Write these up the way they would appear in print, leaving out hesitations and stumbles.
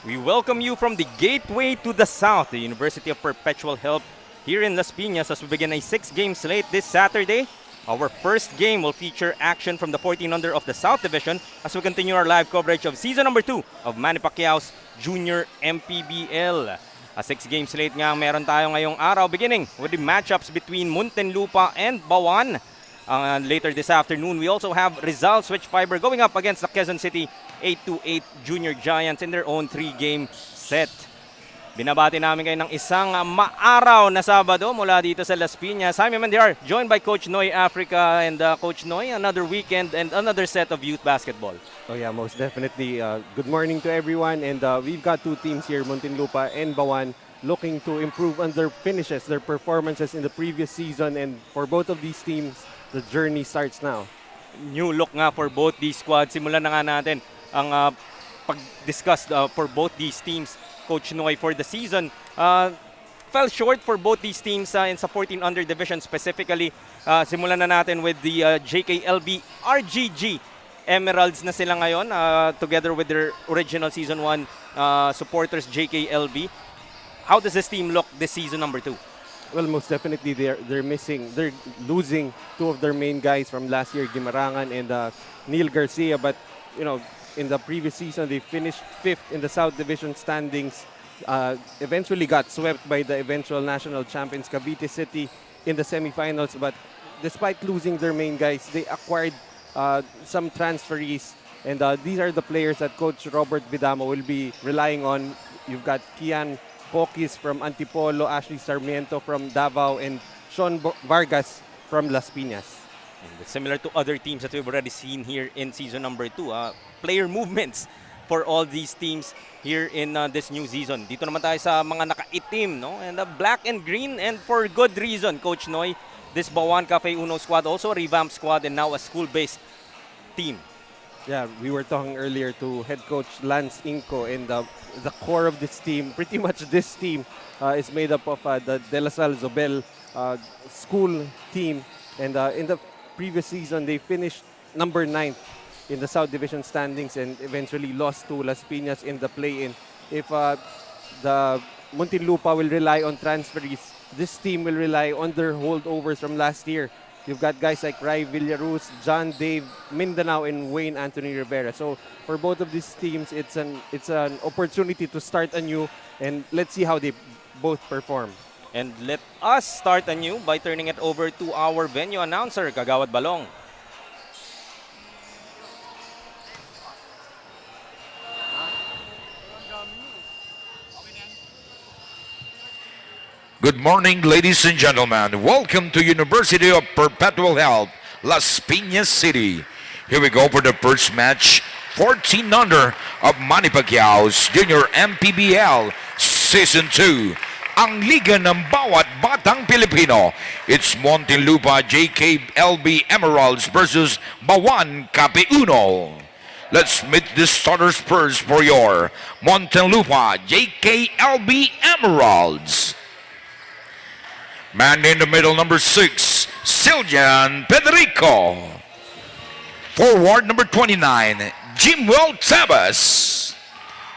We welcome you from the gateway to the south, the University of Perpetual Health here in Las Piñas as we begin a 6-game slate this Saturday. Our first game will feature action from the 14 under of the South Division as we continue our live coverage of season number 2 of Manny Pacquiao's Junior MPBL. A 6-game slate nga meron tayo ngayong araw beginning with the matchups between Muntinlupa and Bauan. Later this afternoon, we also have Rizal Switch Fiber going up against the Quezon City 8-8 Junior Giants in their own 3-game set. Binabati namin kayo ng isang maaraw na Sabado mula dito sa Las Piñas. I'm Mandiar, joined by Coach Noy Africa, and Coach Noy, another weekend and another set of youth basketball. Oh yeah, most definitely. Good morning to everyone, and we've got two teams here, Muntinlupa and Bauan, looking to improve on their finishes, their performances in the previous season, and for both of these teams, the journey starts now. New look nga for both these squads. Simulan na nga natin ang pag-discuss for both these teams. Coach Noy, for the season, fell short for both these teams in sa 14 under division specifically. Simulan na natin with the JKLV RGG. Emeralds na sila ngayon together with their original season 1 supporters JKLV. How does this team look this season number 2? Well, most definitely they're losing two of their main guys from last year, Gimarangan and Neil Garcia. But you know, in the previous season, they finished 5th in the South Division standings. Eventually got swept by the eventual national champions Cavite City in the semifinals. But despite losing their main guys, they acquired some transferees, and these are the players that Coach Robert Vidamo will be relying on. You've got Kian Pokis from Antipolo, Ashley Sarmiento from Davao, and Sean Vargas from Las Piñas. And similar to other teams that we've already seen here in season number 2, player movements for all these teams here in this new season. Dito naman tayo sa mga nakaitim, no? And black and green, and for good reason, Coach Noy. This Bauan Cafe Uno squad, also a revamped squad and now a school-based team. Yeah, we were talking earlier to head coach Lance Inco, and the core of this team, pretty much this team, is made up of the De La Salle Zobel school team. And in the previous season, they finished number 9 in the South Division standings and eventually lost to Las Piñas in the play-in. If the Muntinlupa will rely on transferees, this team will rely on their holdovers from last year. You've got guys like Rai Villaruz, John Dave Mindanao, and Wayne Anthony Rivera. So for both of these teams, it's an opportunity to start anew, and let's see how they both perform. And let us start anew by turning it over to our venue announcer, Kagawad Balong. Good morning, ladies and gentlemen. Welcome to University of Perpetual Health, Las Piñas City. Here we go for the first match, 14 under of Manny Pacquiao's Junior MPBL Season 2. Ang liga ng bawat batang Pilipino. It's Muntinlupa JKLV Emeralds versus Bauan Cafe Uno. Let's meet the starters first for your Muntinlupa JKLV Emeralds. Man in the middle, number 6, Siljan Pedrico. Forward, number 29, Jimwell Tabas.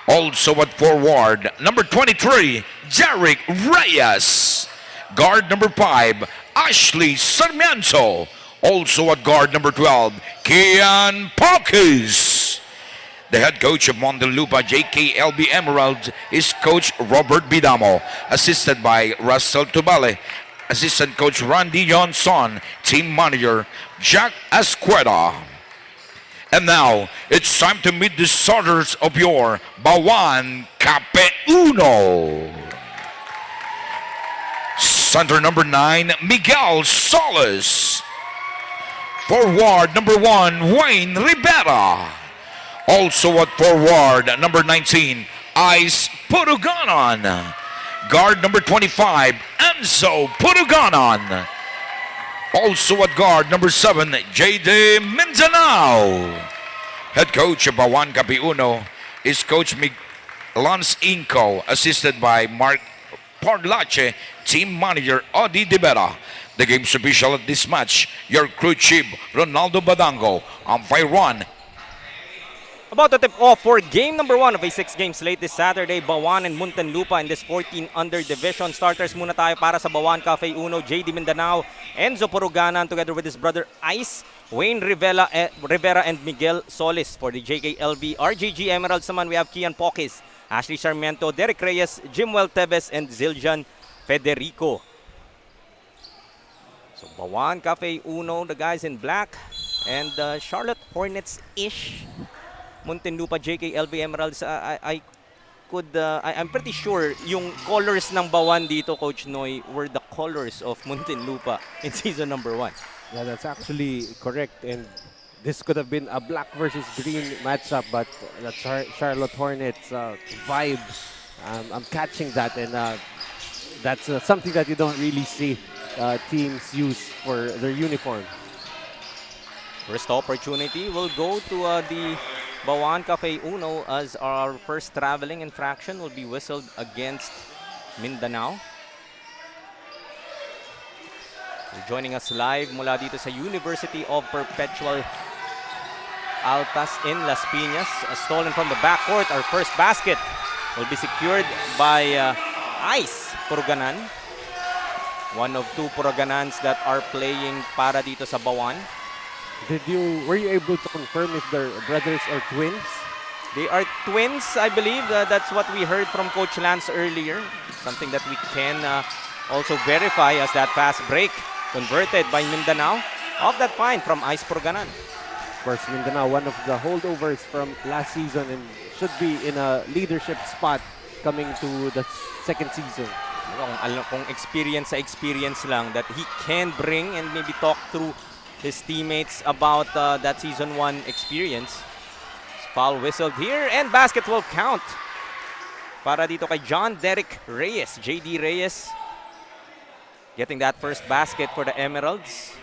Also at forward, number 23, Jarek Reyes. Guard number 5, Ashley Sarmiento. Also at guard number 12, Kian Pokis. The head coach of Muntinlupa JKLV Emeralds is Coach Robert Vidamo, assisted by Russell Tubale, assistant coach Randy Johnson, team manager Jack Asqueda. And now, it's time to meet the starters of your Bauan Cafe Uno. Center number 9, Miguel Solis. Forward number 1, Wayne Rivera. Also at forward, number 19, Ice Puruganan. Guard number 25, Enzo Puruganan. Also at guard number 7, J.D. Mindanao. Head coach of Bauan Cafe Uno is Coach Lance Inco, assisted by Mark Parlache, team manager Odi Dibera. The game's official at this match, your crew chief Ronaldo Badango. Umpire 1. About to tip off for game number 1 of a 6-game slate this Saturday, Bauan and Muntinlupa in this 14 under division. Starters muna tayo para sa Bauan Cafe Uno, JD Mindanao, Enzo Puruganan together with his brother Ice, Wayne Rivera and Miguel Solis. For the JKLV RGG Emeralds naman, we have Kian Pokis, Ashley Sarmiento, Derek Reyes, Jimwell Tevez, and Zildjian Federico. So Bauan Cafe Uno, the guys in black, and Charlotte Hornets-ish. Muntinlupa JKLV Emeralds, I'm pretty sure yung colors ng Bauan dito, Coach Noy, were the colors of Muntinlupa in season number 1. Yeah, that's actually correct. And this could have been a black versus green matchup, but the Charlotte Hornets vibe, I'm catching that, and that's something that you don't really see teams use for their uniform. First opportunity will go to the Bauan Cafe Uno as our first traveling infraction will be whistled against Mindanao. So joining us live mula dito sa University of Perpetual Altas in Las Piñas. Stolen from the backcourt. Our first basket will be secured by Ice Puruganan. One of 2 Puruganans that are playing para dito sa Bauan. Were you able to confirm if they're brothers or twins? They are twins, I believe. That's what we heard from Coach Lance earlier. Something that we can also verify as that fast break converted by Mindanao. Off that find from Ice Puruganan. Of course, Mindanao, one of the holdovers from last season, and should be in a leadership spot coming to the second season. Kung experience sa experience lang that he can bring and maybe talk through his teammates about that season 1 experience. Foul whistled here and basket will count para dito kay John Derek Reyes. JD Reyes getting that first basket for the Emeralds.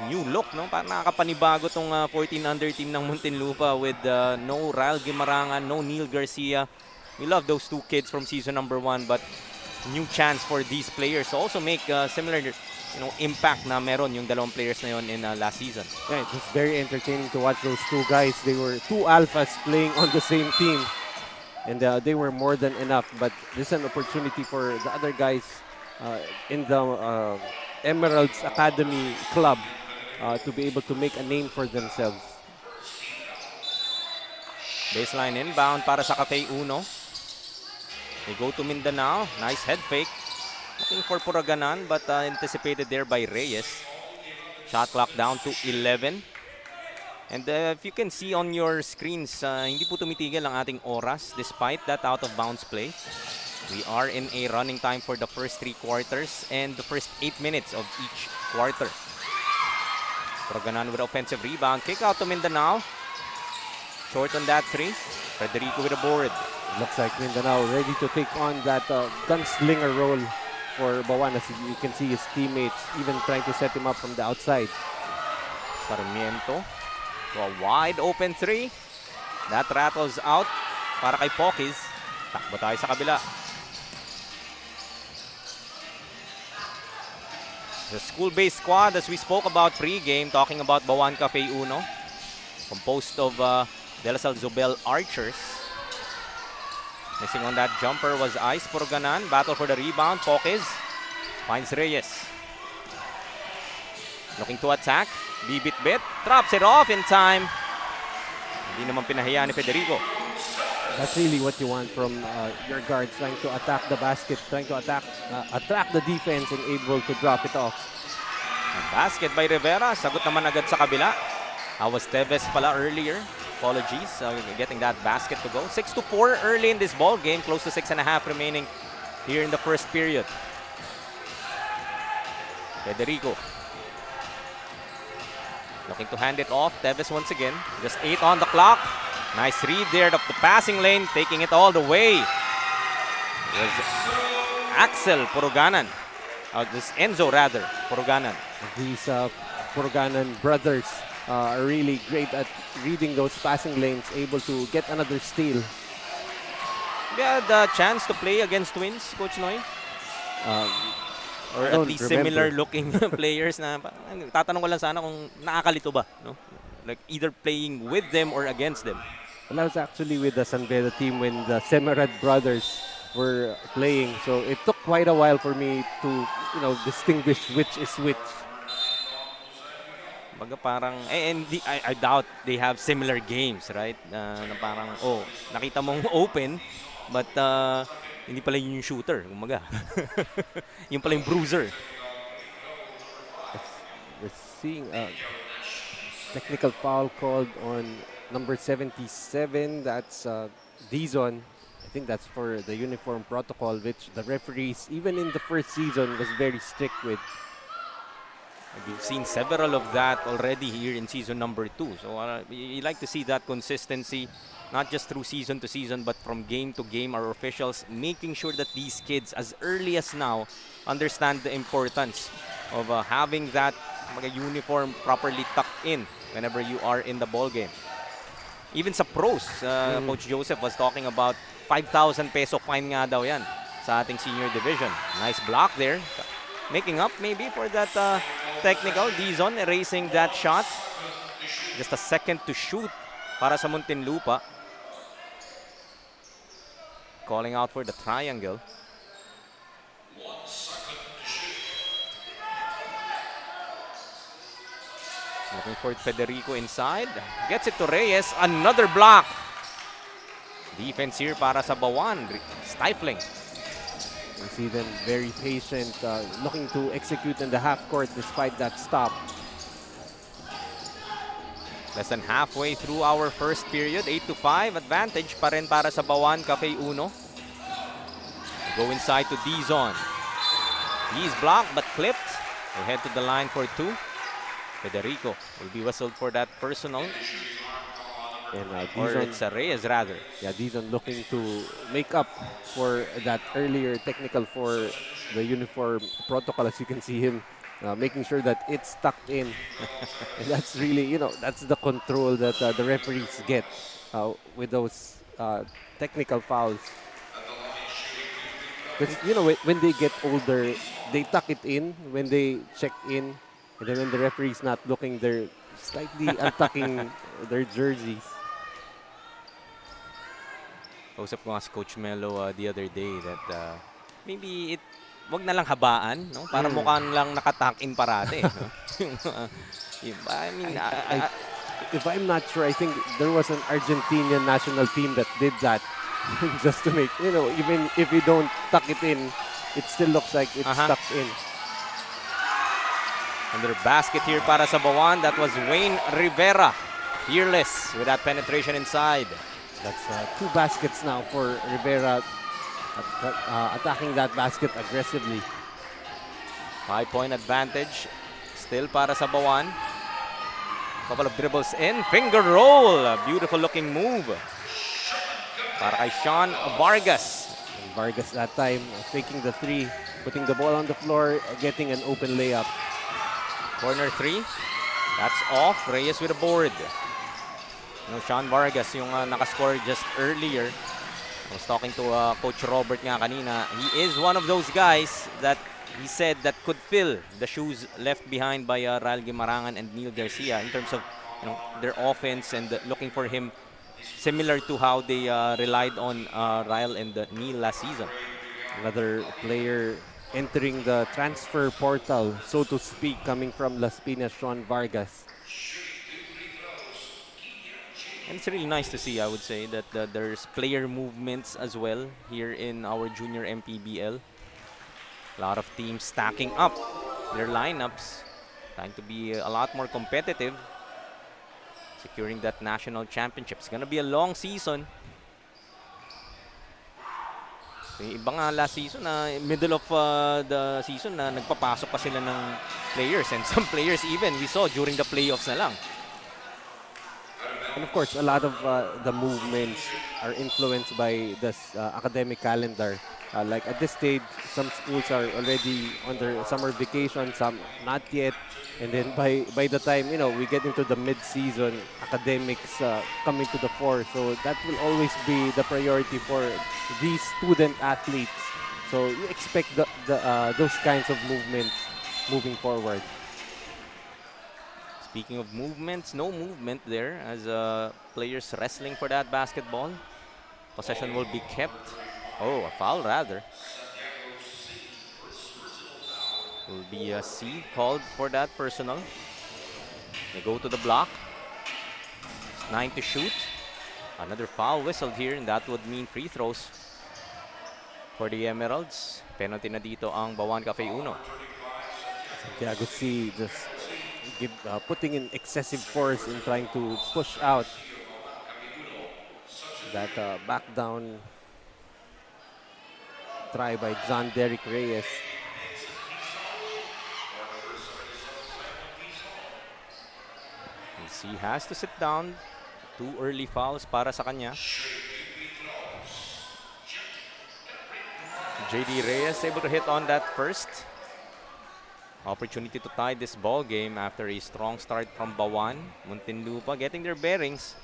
New look, no? Parang nakakapanibago tong 14 under team ng Muntinlupa with no Ryle Guimarangan, no Neil Garcia. We love those 2 kids from season number 1, but new chance for these players to also make similar impact na meron yung dalawang players na yon in last season. Yeah, it was very entertaining to watch those 2 guys. They were 2 alphas playing on the same team, and they were more than enough. But this is an opportunity for the other guys in the Emeralds Academy Club to be able to make a name for themselves. Baseline inbound para sa Cafe Uno. They go to Mindanao. Nice head fake. Looking for Puruganan, but anticipated there by Reyes. Shot clock down to 11. And if you can see on your screens, hindi po tumitigil ang ating oras despite that out of bounds play. We are in a running time for the first 3 quarters and the first 8 minutes of each quarter. Puruganan with offensive rebound. Kick out to Mindanao. Short on that 3. Federico with a board. Looks like Mindanao ready to take on that gunslinger role for Bauan, as you can see his teammates even trying to set him up from the outside. Sarmiento to a wide open 3. That rattles out para kay Pokis. Takbo tayo sa kabila. The school-based squad, as we spoke about pre-game, talking about Bauan Cafe Uno, composed of De La Salle Zobel Archers. Missing on that jumper was Ice Puruganan. Battle for the rebound. Pokis finds Reyes. Looking to attack. Bibit-bit. Drops it off in time. Hindi naman pinahiya ni Federico. That's really what you want from your guards, trying to attack the basket, trying to attract the defense and able to drop it off. Basket by Rivera. Sagot naman agad sa kabila. Was Tevez pala earlier. Apologies, getting that basket to go. 6-4 early in this ball game, close to 6.5 remaining here in the first period. Federico looking to hand it off. Tevez once again, just 8 on the clock. Nice read there of the passing lane, taking it all the way. It was Axel Puruganan. This Enzo rather, Puruganan. These Puruganan brothers are really great at reading those passing lanes, able to get another steal. You had the chance to play against twins, Coach Noy? Or at don't least remember. similar looking players na tatanong ko lang sana kung nakakalito ba, no? Like either playing with them or against them. Well, I was actually with the San Beda team when the Semerad brothers were playing, so it took quite a while for me to, distinguish which is which. Baga parang, and I doubt they have similar games, right? Na parang, nakita mong open, but hindi pala yun yung shooter, kumaga. Yung pala yung bruiser. We're seeing a technical foul called on number 77. That's Dizon. I think that's for the uniform protocol, which the referees, even in the first season, was very strict with. We've seen several of that already here in season number 2. So you like to see that consistency, not just through season to season, but from game to game. Our officials making sure that these kids, as early as now, understand the importance of having that uniform properly tucked in whenever you are in the ball game. Even sa pros, Coach Joseph was talking about 5,000 peso fine nga daw yan sa ating senior division. Nice block there. Making up maybe for that technical. Dizon erasing that shot. Just a second to shoot para sa Muntinlupa. Calling out for the triangle. Looking for Federico inside. Gets it to Reyes. Another block. Defense here para sa Bauan. Stifling. You see them very patient, looking to execute in the half court despite that stop. Less than halfway through our first period. 8-5. Advantage pa rin para sa Bauan Cafe Uno. Go inside to Dizon. He's blocked but clipped. We'll head to the line for 2. Federico will be whistled for that personal. And Or Dizon, it's Reyes rather. yeah, Dizon looking to make up for that earlier technical for the uniform protocol, as you can see him making sure that it's tucked in. And that's really, that's the control that the referees get with those technical fouls. Because, when they get older, they tuck it in when they check in. And then when the referee's not looking, they're slightly untucking their jerseys. Kausap ko nga si Coach Melo the other day that maybe wag na lang habaan, no? Para mukhang lang nakatuck-in parate. No? I mean, if I'm not sure, I think there was an Argentinian national team that did that just to make, even if you don't tuck it in, it still looks like it's tucked in. Under basket here para sa Bauan. That was Wayne Rivera. Fearless with that penetration inside. That's 2 baskets now for Rivera, attacking that basket aggressively. 5-point advantage still para sa Bauan. Couple of dribbles in. Finger roll. A beautiful looking move para kay Sean Vargas. And Vargas that time faking the 3, putting the ball on the floor, getting an open layup. Corner 3. That's off. Reyes with a board. Sean Vargas yung nakascore just earlier. I was talking to Coach Robert nga kanina. He is one of those guys that he said that could fill the shoes left behind by Rael Guimarangan and Neil Garcia in terms of their offense and looking for him similar to how they relied on Rael and Neil last season. Another player entering the transfer portal, so to speak, coming from Las Piñas, Sean Vargas. And it's really nice to see, I would say, that there's player movements as well here in our junior MPBL. A lot of teams stacking up their lineups, trying to be a lot more competitive, securing that national championship. It's gonna be a long season. Yung iba nga last season, middle of the season, nagpapasok pa sila ng players. And some players even, we saw during the playoffs na lang. And of course, a lot of the movements are influenced by this academic calendar. Like at this stage, some schools are already on their summer vacation, some not yet. And then by the time, we get into the mid-season, academics come into the fore. So that will always be the priority for these student athletes. So you expect those kinds of movements moving forward. Speaking of movements, no movement there as players wrestling for that basketball. Possession will be kept. Oh, a foul rather. Will be a C called for that personal. They go to the block. It's 9 to shoot. Another foul whistled here, and that would mean free throws for the Emeralds. Penalty na dito ang Bauan Cafe Uno. Santiago C just putting in excessive force in trying to push out that back down try by John Derrick Reyes. He has to sit down. 2 early fouls para sa kanya. JD Reyes able to hit on that first. Opportunity to tie this ball game after a strong start from Bauan. Muntinlupa getting their bearings.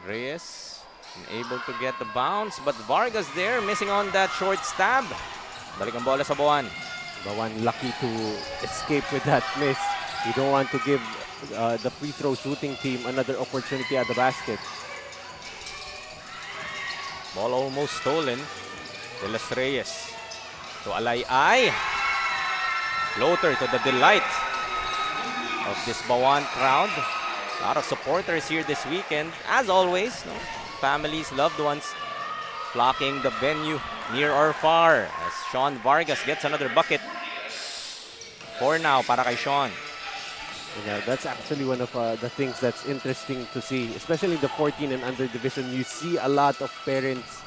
Reyes able to get the bounce, but Vargas there missing on that short stab. Balik ang bola sa Bauan. Bauan lucky to escape with that miss. You don't want to give the free throw shooting team another opportunity at the basket. Ball almost stolen. De Los Reyes to Alay-Ay. Floater to the delight of this Bauan crowd. A lot of supporters here this weekend. As always, no? Families, loved ones flocking the venue near or far as Sean Vargas gets another bucket. 4 now para kay Sean. Yeah, that's actually one of the things that's interesting to see, especially the 14 and under division. You see a lot of parents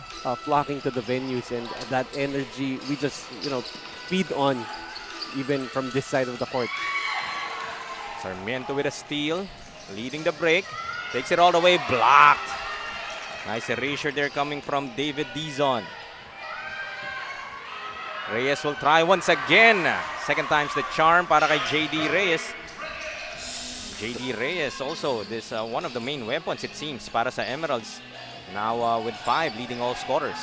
flocking to the venues, and that energy we just feed on even from this side of the court. Sarmiento with a steal, leading the break, takes it all the way, blocked. Nice erasure there coming from David Dizon. Reyes will try once again. Second time's the charm para kay JD Reyes. JD Reyes also this one of the main weapons it seems para sa Emeralds. Now with 5 leading all scorers.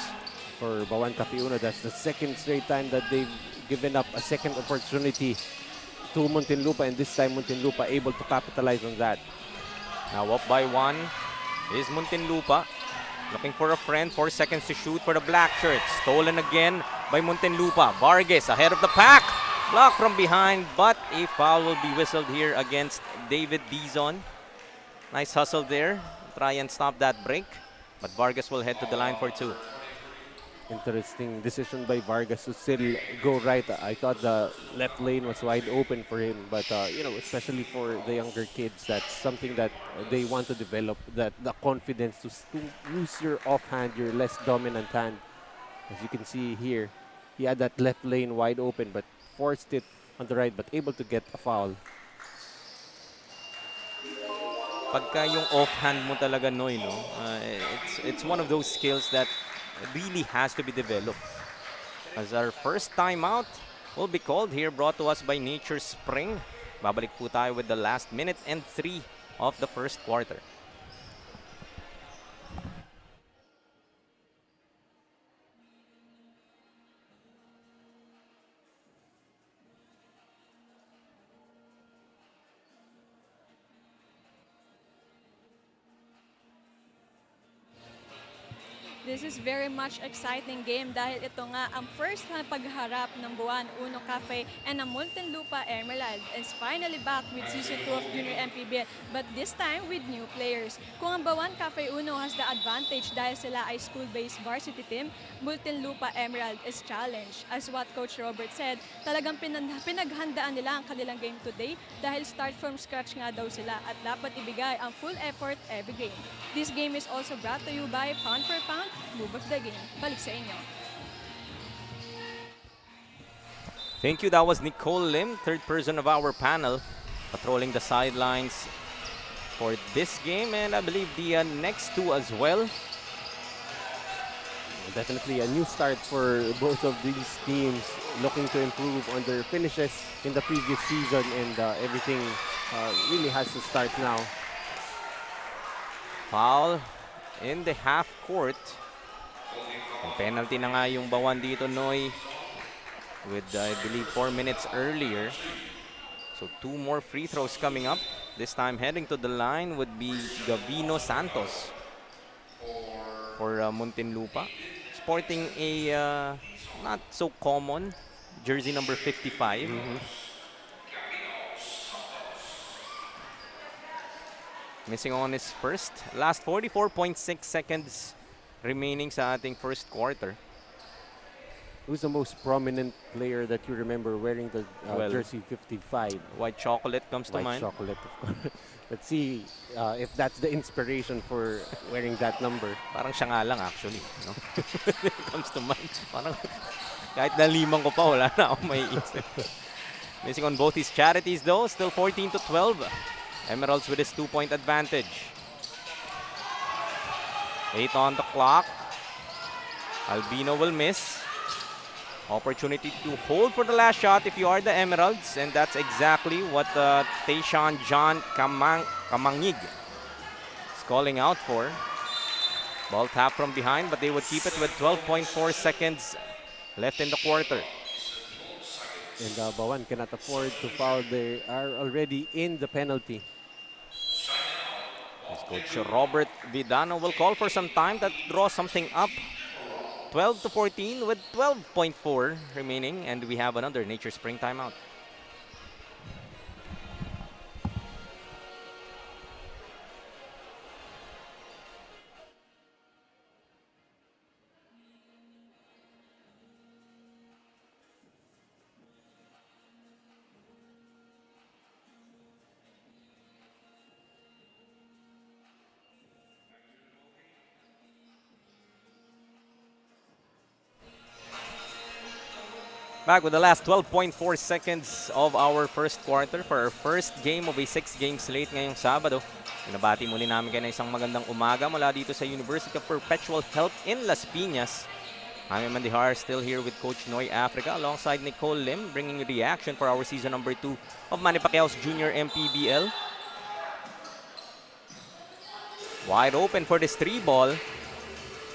For Bauan Cafe Uno, that's the second straight time that they've given up a second opportunity to Muntinlupa, and this time Muntinlupa able to capitalize on that. Now up by 1 is Muntinlupa. Looking for a friend, 4 seconds to shoot for the black shirts. Stolen again by Muntinlupa. Vargas ahead of the pack. Blocked from behind, but a foul will be whistled here against David Dizon. Nice hustle there. Try and stop that break. But Vargas will head to the line for 2. Interesting decision by Vargas to still go right. I thought the left lane was wide open for him, but especially for the younger kids, that's something that they want to develop, that the confidence to use your offhand, your less dominant hand. As you can see here, he had that left lane wide open, but forced it on the right, but able to get a foul. Pagka yung offhand mo talaga, Noy, no? It's one of those skills that really has to be developed. As our first timeout will be called here, brought to us by Nature Spring. Babalik po tayo with the last minute and 3 of the first quarter. This is very much exciting game dahil ito nga ang first na pagharap ng Bauan Uno Cafe and ang Muntinlupa Emerald is finally back with Season 2 of Junior MPBL, but this time with new players. Kung ang Bauan Cafe Uno has the advantage dahil sila ay school-based varsity team, Muntinlupa Emerald is challenged. As what Coach Robert said, talagang pinaghandaan nila ang kanilang game today dahil start from scratch nga daw sila at dapat ibigay ang full effort every game. This game is also brought to you by Pound for Pound, Move of the Game. Balik sa inyo. Thank you. That was Nicole Lim, third person of our panel, patrolling the sidelines for this game, and I believe the next 2 as well. Definitely a new start for both of these teams, looking to improve on their finishes in the previous season, and everything really has to start now. Foul in the half court. Ang penalty na nga yung Bauan dito, Noy, with I believe 4 minutes earlier. So 2 more free throws coming up. This time heading to the line would be Gavino Santos for Muntinlupa. Sporting a not so common jersey number 55. Missing on his first. Last 44.6 seconds remaining sa ating first quarter. Who's the most prominent player that you remember wearing the Well, jersey 55? White chocolate comes to White mind. chocolate, of course. Let's see if that's the inspiration for wearing that number. Parang siya nga lang actually. No? It comes to mind. Parang kahit nalimang ko pa, wala na akong maiisip. Missing on both his charities though. Still 14-12. Emeralds with his 2-point advantage. 8 on the clock. Albino will miss. Opportunity to hold for the last shot if you are the Emeralds. And that's exactly what Tayshawn John Kamangig is calling out for. Ball tap from behind, but they would keep it with 12.4 seconds left in the quarter. And Bauan cannot afford to foul. They are already in the penalty. As Coach Robert Vidano will call for some time to draw something up. 12-14 with 12.4 remaining, and we have another Nature Spring timeout. Back with the last 12.4 seconds of our first quarter for our first game of a 6-game slate ngayong Sabado. Binabati muli namin kayo na isang magandang umaga mula dito sa University of Perpetual Health in Las Piñas. I'm Mandihar, still here with Coach Noy Africa alongside Nicole Lim, bringing reaction for our season number 2 of Manny Pacquiao's Junior MPBL. Wide open for this 3-ball.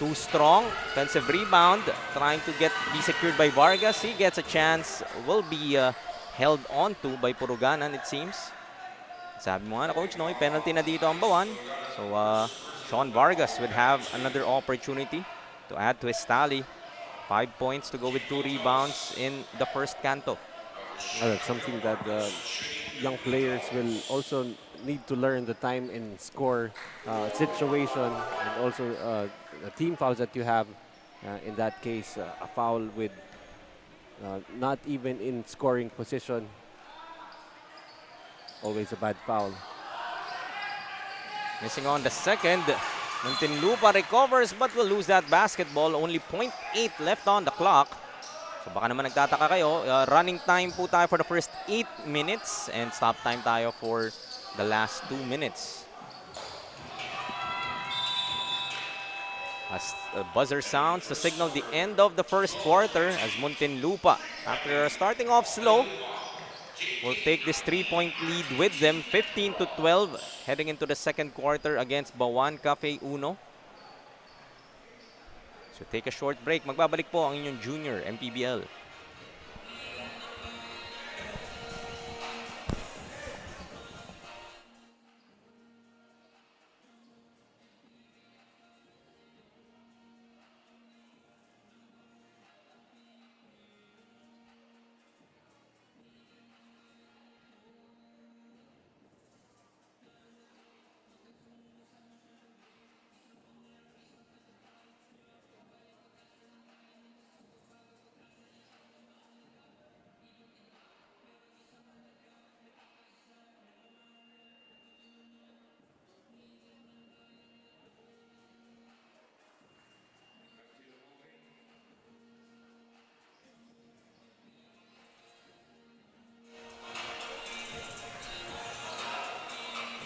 Too strong, offensive rebound, trying to be secured by Vargas. He gets a chance, will be held on to by Puruganan, it seems. Sabi mo nga na, Coach Noy, penalty na dito ang Bauan. So, Sean Vargas would have another opportunity to add to his tally. 5 points to go with 2 rebounds in the first canto. Well, that's something that young players will also need to learn, the time and score situation, and also the team fouls that you have. In that case, a foul with not even in scoring position. Always a bad foul. Missing on the second. Muntinlupa recovers but will lose that basketball. Only 0.8 left on the clock. So baka naman nagtataka kayo. Running time po tayo for the first 8 minutes and stop time tayo for the last 2 minutes. As the buzzer sounds to signal the end of the first quarter, as Muntinlupa, after starting off slow, will take this 3-point lead with them, 15-12, heading into the second quarter against Bauan Cafe Uno. So take a short break. Magbabalik po ang inyong Junior MPBL.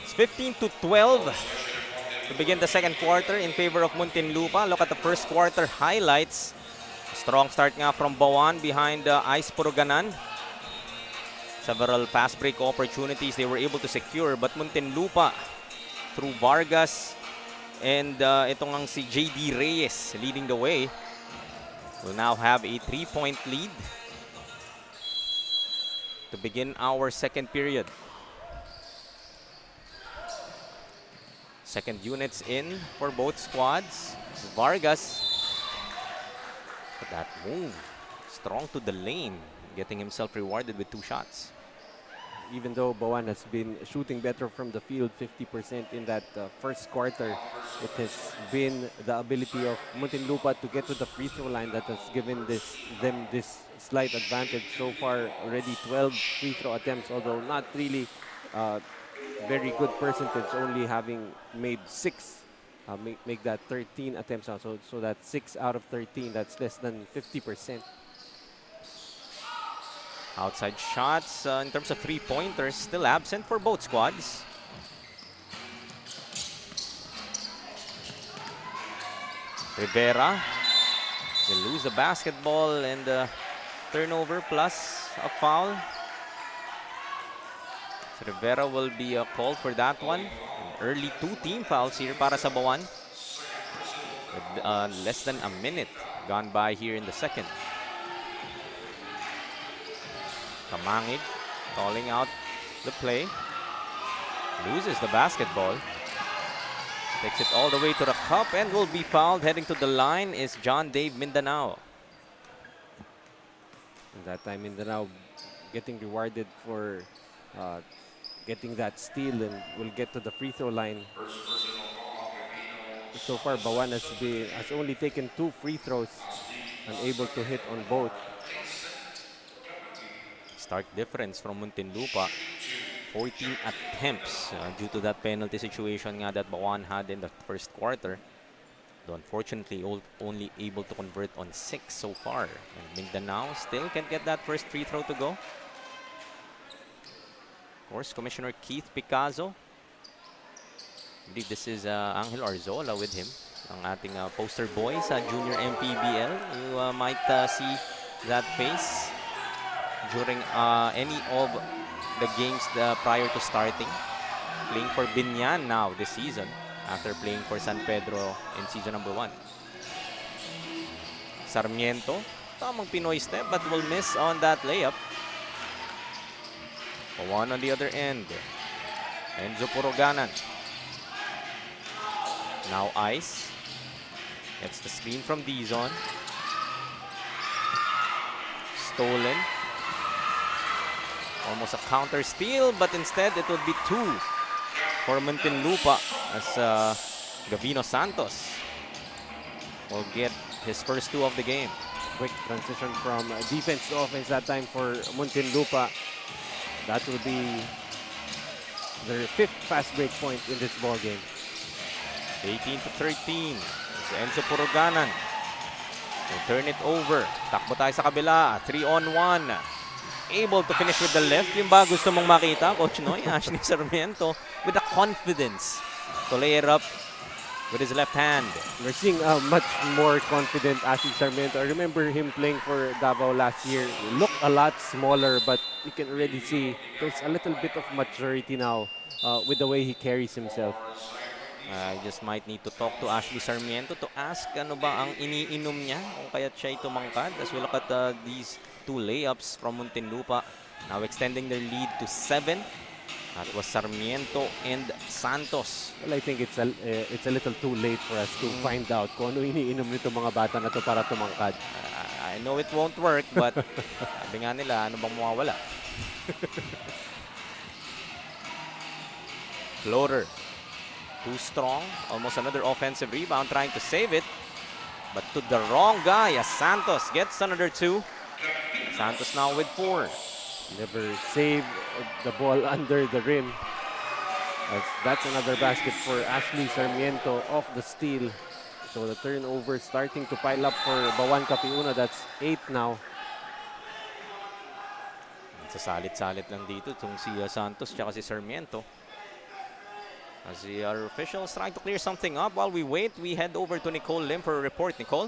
It's 15-12 to begin the second quarter in favor of Muntinlupa. Look at the first quarter highlights. Strong start nga from Bauan behind Ice Puruganan. Several fast break opportunities they were able to secure, but Muntinlupa through Vargas And itong ang si JD Reyes leading the way. We'll now have a 3-point lead to begin our second period. Second units in for both squads. Vargas, but that move, strong to the lane, getting himself rewarded with 2 shots. Even though Bauan has been shooting better from the field, 50% in that first quarter, it has been the ability of Muntinlupa to get to the free throw line that has given them this slight advantage. So far, already 12 free throw attempts, although not really very good percentage, only having made 6. Make that 13 attempts now. So that's 6 out of 13. That's less than 50%. Outside shots in terms of 3-pointers still absent for both squads. Rivera will lose the basketball and turnover plus a foul. So Rivera will be called for that one. Early 2 team fouls here para sa Bauan. With less than a minute gone by here in the second. Kamangig calling out the play. Loses the basketball. Takes it all the way to the cup and will be fouled. Heading to the line is John Dave Mindanao. And that time Mindanao getting rewarded for getting that steal and will get to the free throw line. So far, Bauan has only taken 2 free throws, unable to hit on both. Stark difference from Muntinlupa. 14 attempts due to that penalty situation nga that Bauan had in the first quarter. Though unfortunately only able to convert on 6 so far. And Mindanao still can't get that first free throw to go. Of course, Commissioner Keith Picazo. I believe this is Angel Arzola with him. Ang ating poster boy sa Junior MPBL. You might see that face during any of the games prior to starting. Playing for Binyan now this season after playing for San Pedro in season number 1. Sarmiento, tamang Pinoy step but will miss on that layup. One on the other end. Enzo Puroganan. Now Ice. Gets the screen from Dizon. Stolen. Almost a counter steal, but instead it would be 2 for Muntinlupa as Gavino Santos will get his first 2 of the game. Quick transition from defense to offense that time for Muntinlupa. That will be their 5th fast break point in this ball game. 18-13. Si Enzo Puroganan. Will turn it over. Takbo tayo sa kabila. 3-on-1. Able to finish with the left. Yung ba gusto mong makita, Coach Noy? Ashley Sarmiento with the confidence to lay it up with his left hand. We're seeing a much more confident Ashley Sarmiento. I remember him playing for Davao last year. He looked a lot smaller, but you can already see there's a little bit of maturity now with the way he carries himself. I just might need to talk to Ashley Sarmiento to ask ano ba ang iniinom niya kung kaya't siya'y tumangkad. As we look at these 2 layups from Muntinlupa, now extending their lead to 7. That was Sarmiento and Santos. Well, I think it's a little too late for us to find out kung ano iniinom nito mga bata na to para tumangkad. I know it won't work, but sabi nga nila, ano bang mawawala? Floater. Too strong. Almost another offensive rebound, trying to save it. But to the wrong guy as Santos gets another 2. Santos now with 4. Never save the ball under the rim. That's another basket for Ashley Sarmiento off the steal. So the turnover starting to pile up for Bauan Capiuna. That's 8 now. Sasalit-salit lang dito itong si Santos tsaka si Sarmiento. As our officials trying to clear something up. While we wait, we head over to Nicole Lim for a report. Nicole?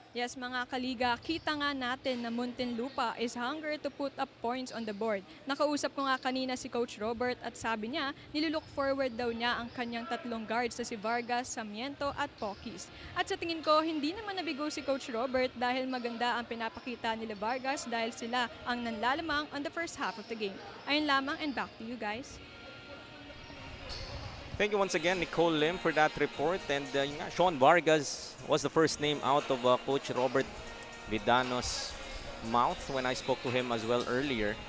Yes, mga kaliga, kita nga natin na Muntinlupa is hunger to put up points on the board. Nakausap ko nga kanina si Coach Robert at sabi niya, nilulook forward daw niya ang kanyang tatlong guards na si Vargas, Sarmiento at Pokis. At sa tingin ko, hindi naman nabigo si Coach Robert dahil maganda ang pinapakita nila Vargas dahil sila ang nanlalamang on the first half of the game. Ayun lamang and back to you guys. Thank you once again, Nicole Lim, for that report. And yun nga, Sean Vargas was the first name out of Coach Robert Vidano's mouth when I spoke to him as well earlier.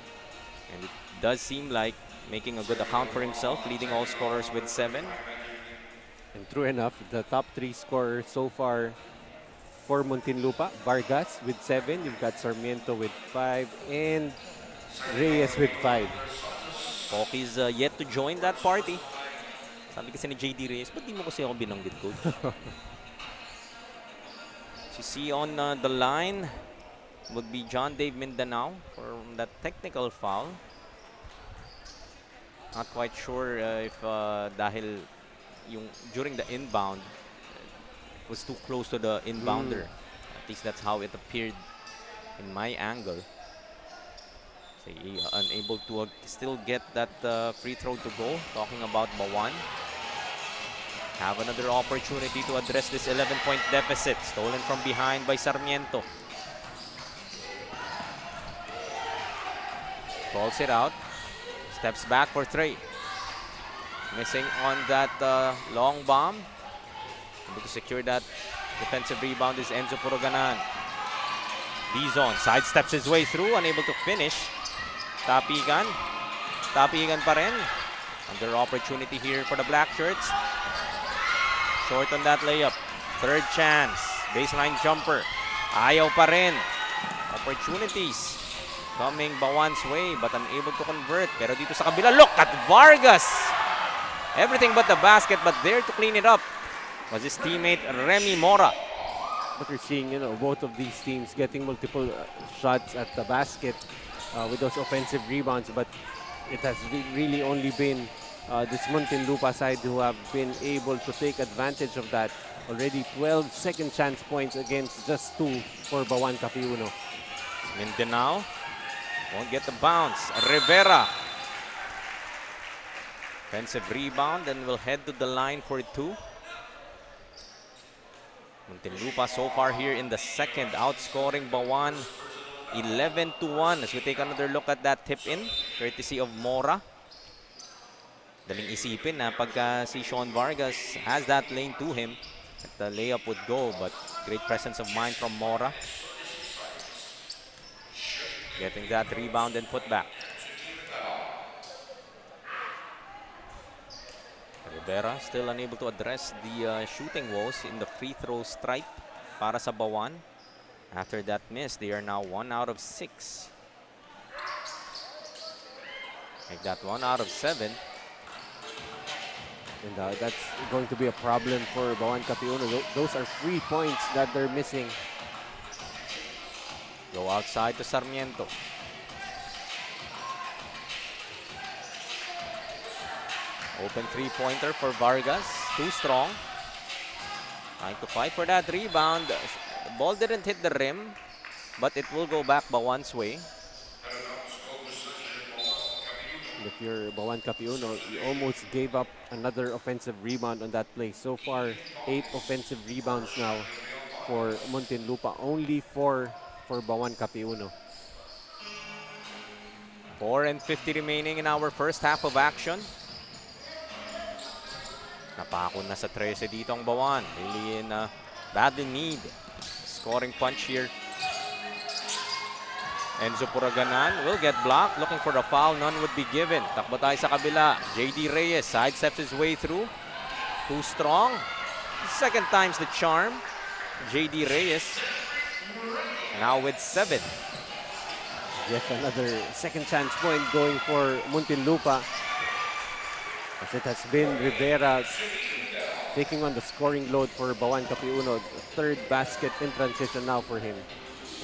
And it does seem like making a good account for himself, leading all scorers with 7. And true enough, the top 3 scorers so far for Muntinlupa, Vargas with 7, you've got Sarmiento with 5, and Reyes with 5. Pokey's yet to join that party. Sabi kasi ni JD Reyes, ba't di mo kasi ako binanggit, Coach? You see on the line would be John Dave Mindanao for that technical foul. Not quite sure if dahil yung during the inbound was too close to the inbounder. At least that's how it appeared in my angle. So unable to still get that free throw to go. Talking about Bauan. Have another opportunity to address this 11-point deficit. Stolen from behind by Sarmiento. Calls it out. Steps back for 3. Missing on that long bomb. Able to secure that defensive rebound is Enzo Puroganan. Dizon sidesteps his way through. Unable to finish. Tapigan. Tapigan pa rin. Under opportunity here for the Black Shirts. Short on that layup. Third chance. Baseline jumper. Ayaw pa rin. Opportunities coming Bawan's way but unable to convert. Pero dito sa kabila, look at Vargas. Everything but the basket, but there to clean it up was his teammate Remy Mora. But we're seeing, both of these teams getting multiple shots at the basket with those offensive rebounds, but it has really only been this Muntinlupa side who have been able to take advantage of that. Already 12 second chance points against just 2 for Bauan Capiuno. Mindanao won't get the bounce. Rivera. Offensive rebound and will head to the line for 2. Muntinlupa so far here in the second, outscoring Bauan 11-1 as we take another look at that tip-in, courtesy of Mora. Daling isipin na pagka si Sean Vargas has that lane to him, the layup would go, but great presence of mind from Mora. Getting that rebound and put back. Rivera still unable to address the shooting woes in the free throw stripe para sa Bauan. After that miss, they are now 1 out of 6. Make that 1 out of 7. And that's going to be a problem for Bauan Capiuno. Those are 3 points that they're missing. Go outside to Sarmiento. Open three-pointer for Vargas. Too strong. Trying to fight for that rebound. The ball didn't hit the rim, but it will go back Bauan's way. If you're Bauan Capiuno, you almost gave up another offensive rebound on that play. So far, 8 offensive rebounds now for Muntinlupa. Only 4 for Bauan Capiuno. 4:50 remaining in our first half of action. Napako na sa 13 dito ang Bauan. Really in badly need scoring punch here. Enzo Puraganan will get blocked. Looking for the foul. None would be given. Takbo tayo sa kabila. JD Reyes sidesteps his way through. Too strong. Second time's the charm. JD Reyes now with 7. Yet another second chance point going for Muntinlupa. As it has been Rivera taking on the scoring load for Bauan Capiuno. Third basket in transition now for him.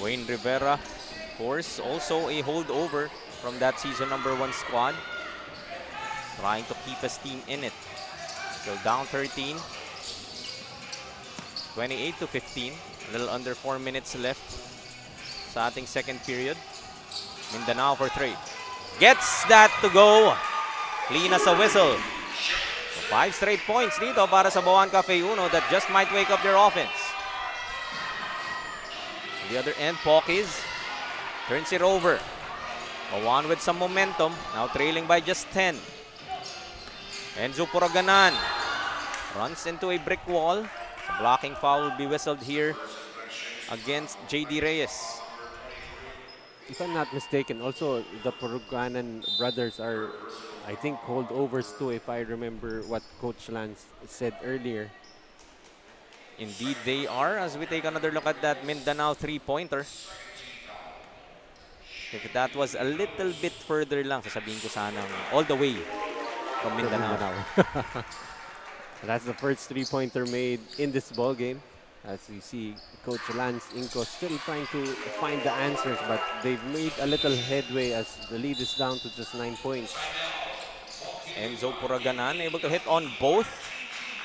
Wayne Rivera, of course, also a holdover from that season number 1 squad. Trying to keep his team in it. Still down 13. 28-15. A little under 4 minutes left sa ating second period. Mindanao for 3. Gets that to go. Clean as a whistle. So 5 straight points dito para sa Bauan Cafe Uno that just might wake up their offense. On the other end, Pokis turns it over. Bauan with some momentum. Now trailing by just 10. Enzo Puraganan runs into a brick wall. A blocking foul will be whistled here against JD Reyes. If I'm not mistaken, also the Puruganan brothers are, I think, holdovers too, if I remember what Coach Lance said earlier. Indeed, they are. As we take another look at that Mindanao three-pointer. If that was a little bit further lang, sasabihin ko sanang all the way from Mindanao. That's the first three-pointer made in this ball game. As you see, Coach Lance Inco still trying to find the answers, but they've made a little headway as the lead is down to just 9 points. Enzo Puraganan able to hit on both.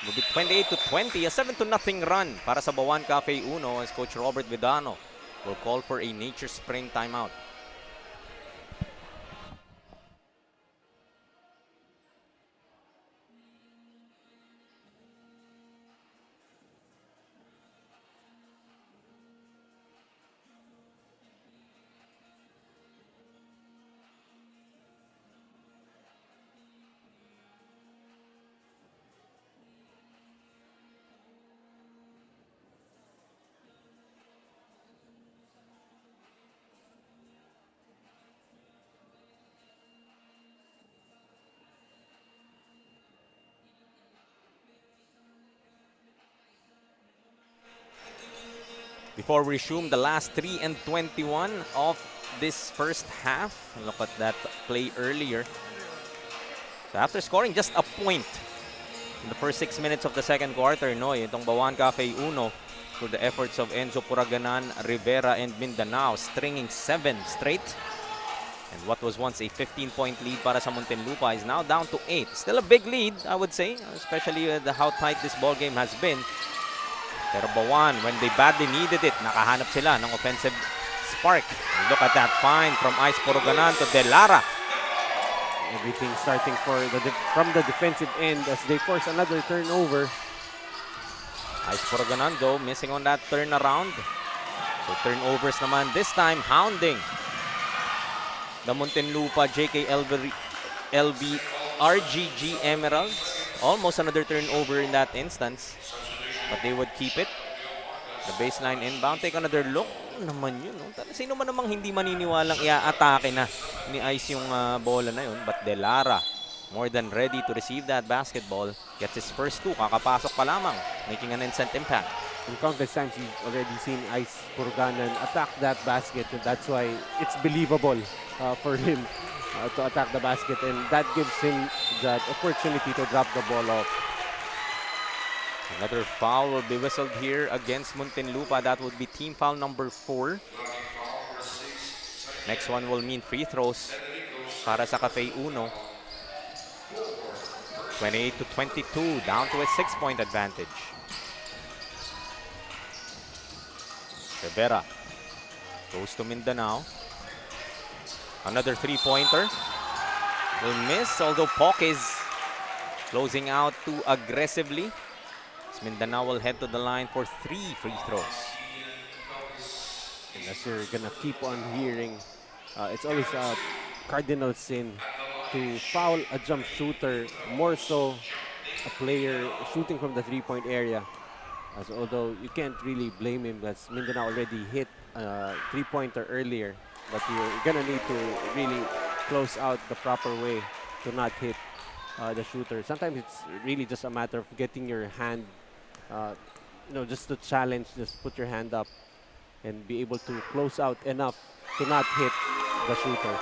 Will be 28-20, a 7-0 run para sa Bauan Cafe Uno as Coach Robert Vidano will call for a Nature Spring timeout. Before we resume the last 3 and 21 of this first half. Look at that play earlier. So after scoring just a point in the first 6 minutes of the second quarter, itong Bauan Cafe Uno through the efforts of Enzo Puraganan, Rivera, and Mindanao, stringing 7 straight. And what was once a 15-point lead para sa Muntinlupa is now down to 8. Still a big lead, I would say, especially with how tight this ball game has been. Pero Bauan, when they badly needed it, nakahanap sila ng offensive spark. And look at that find from Ice Puraganan to Delara. Everything starting from the defensive end as they force another turnover. Ice Puraganan though, missing on that turnaround. So turnovers naman this time, hounding the Muntinlupa JKLV RGG Emeralds. Almost another turnover in that instance. But they would keep it. The baseline inbound. Take another look. Ano naman yun, no? Sino man namang hindi maniniwalang i-atake na ni Ice yung bola na yun. But Delara, more than ready to receive that basketball. Gets his first 2. Kakapasok pa lamang. Making an instant impact. In countless times, you've already seen Ice Puraganan attack that basket. And that's why it's believable for him to attack the basket. And that gives him that opportunity to drop the ball off. Another foul will be whistled here against Muntinlupa. That would be team foul number 4. Next one will mean free throws para sa Cafe Uno. 28-22, down to a 6-point advantage. Rivera goes to Mindanao. Another three-pointer. Will miss, although Pok is closing out too aggressively. Mindanao will head to the line for 3 free throws. And as you're gonna keep on hearing, it's always a cardinal sin to foul a jump shooter, more so a player shooting from the three-point area. As although you can't really blame him, as Mindanao already hit a three-pointer earlier, but you're gonna need to really close out the proper way to not hit the shooter. Sometimes it's really just a matter of getting your hand, just to challenge, just put your hand up and be able to close out enough to not hit the shooter.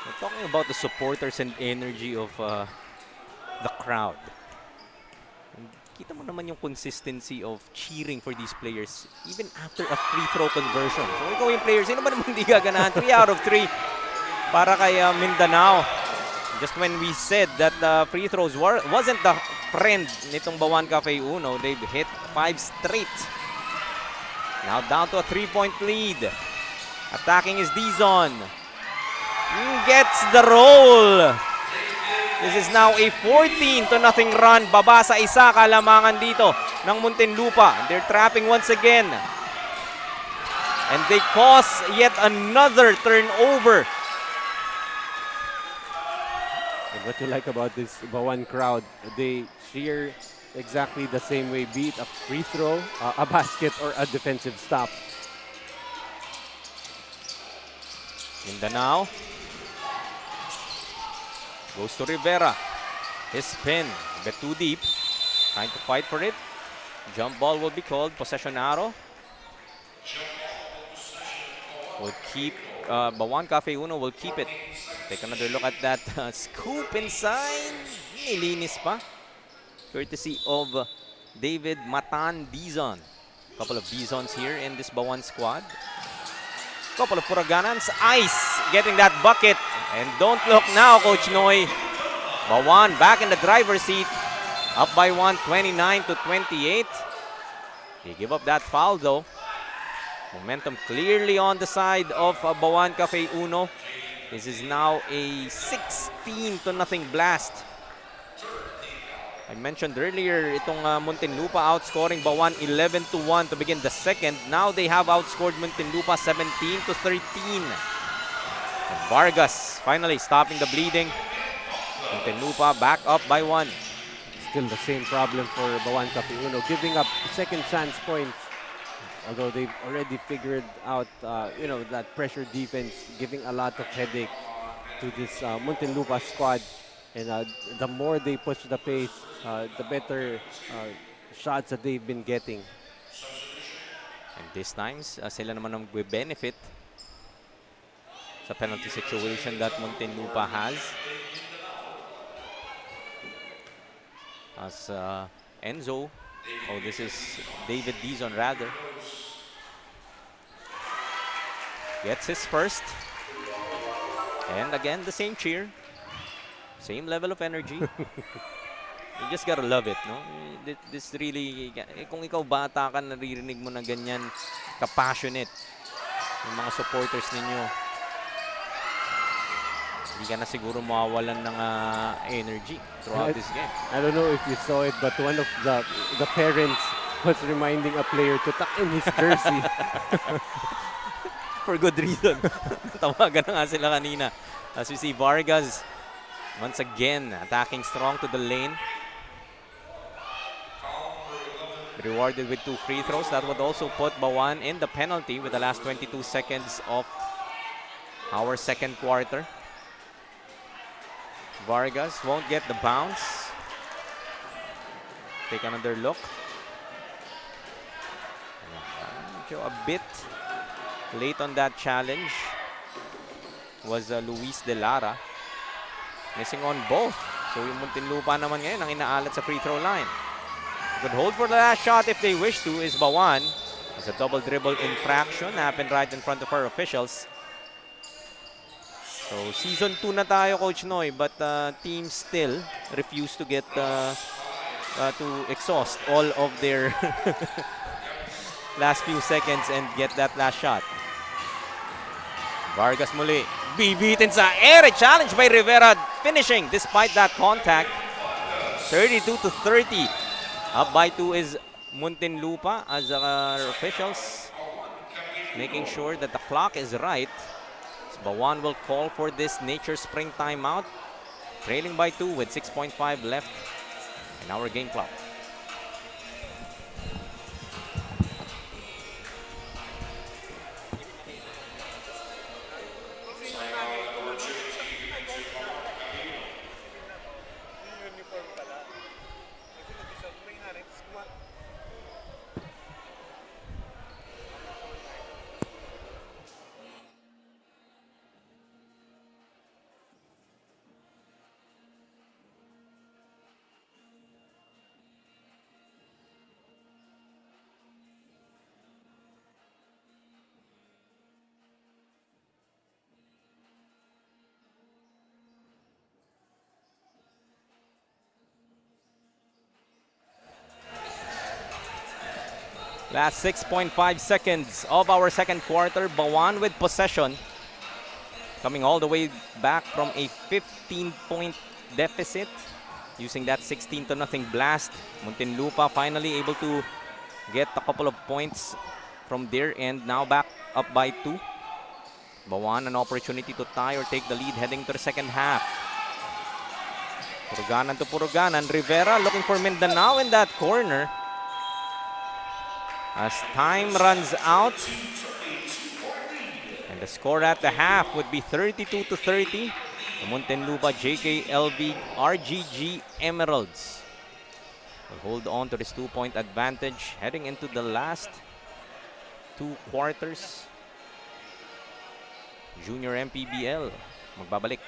We're talking about the supporters and energy of the crowd. And kita mo naman yung consistency of cheering for these players even after a free throw conversion. So ikaw yung players, sino ba naman hindi gaganahan? 3 out of 3 para kay Mindanao. Just when we said that the free throws wasn't the friend nitong Bauan Cafe Uno, they've hit 5 straight Now down to a 3-point lead. Attacking is Dizon. Gets the roll. This is now a 14-0 run. Baba sa isa kalamangan dito ng Muntinlupa. They're trapping once again. And they cause yet another turnover. And what you like about this Bauan crowd, they cheer exactly the same way, be it a free throw, a basket, or a defensive stop. Mindanao goes to Rivera. His spin, a bit too deep. Trying to fight for it. Jump ball will be called. Possession arrow. Will keep, Bauan Cafe Uno will keep it. Take another look at that scoop inside. Nilinis pa. Courtesy of David Matan Dizon. Couple of Dizons here in this Bauan squad. Couple of Puraganans. Ice getting that bucket. And don't look now, Coach Noy. Bauan back in the driver's seat. Up by 1, 29-28. They give up that foul though. Momentum clearly on the side of Bauan Cafe Uno. This is now a 16-0 blast. I mentioned earlier, itong Muntinlupa outscoring Bauan 11-1 to begin the second. Now they have outscored Muntinlupa 17-13. And Vargas finally stopping the bleeding. Muntinlupa back up by 1. Still the same problem for Bauan Cafe Uno, giving up second chance points. Although they've already figured out, that pressure defense, giving a lot of headache to this Muntinlupa squad. And the more they push the pace, the better shots that they've been getting. And this times, sila naman ang benefit sa penalty situation that Muntinlupa has. As Enzo, this is David Dizon rather, gets his first. And again, the same cheer. Same level of energy. You just gotta love it, no? This really, kung ikaw bata ka, naririnig mo na ganyan ka-passionate yung mga supporters ninyo. Hindi ka na siguro mawawalan ng energy throughout this game. I don't know if you saw it, but one of the parents was reminding a player to tuck in his jersey. For good reason. Tawagan na nga sila kanina. As we see Vargas once again attacking strong to the lane. Rewarded with 2 free throws. That would also put Bauan in the penalty with the last 22 seconds of our second quarter. Vargas won't get the bounce. Take another look. A bit late on that challenge was Luis De Lara. Missing on both. So yung Muntinlupa naman ngayon ang inaalat sa free throw line. Could hold for the last shot if they wish to is Bauan. As a double dribble infraction happened right in front of our officials. So season 2 na tayo, Coach Noy, but teams still refuse to get to exhaust all of their last few seconds and get that last shot. Vargas muli. Bibitin sa ere. Challenge by Rivera. Finishing despite that contact. 32-30. Up by 2 is Muntinlupa as our officials making sure that the clock is right. Bauan will call for this Nature Spring timeout. Trailing by 2 with 6.5 left in our game clock. Last 6.5 seconds of our second quarter. Bauan with possession. Coming all the way back from a 15-point deficit. Using that 16-0 blast. Muntinlupa finally able to get a couple of points from their end. Now back up by 2. Bauan an opportunity to tie or take the lead heading to the second half. Puruganan to Puruganan. Rivera looking for Mindanao in that corner. As time runs out. And the score at the half would be 32-30. The Muntinlupa JKLV RGG Emeralds will hold on to this 2-point advantage heading into the last 2 quarters. Junior MPBL magbabalik.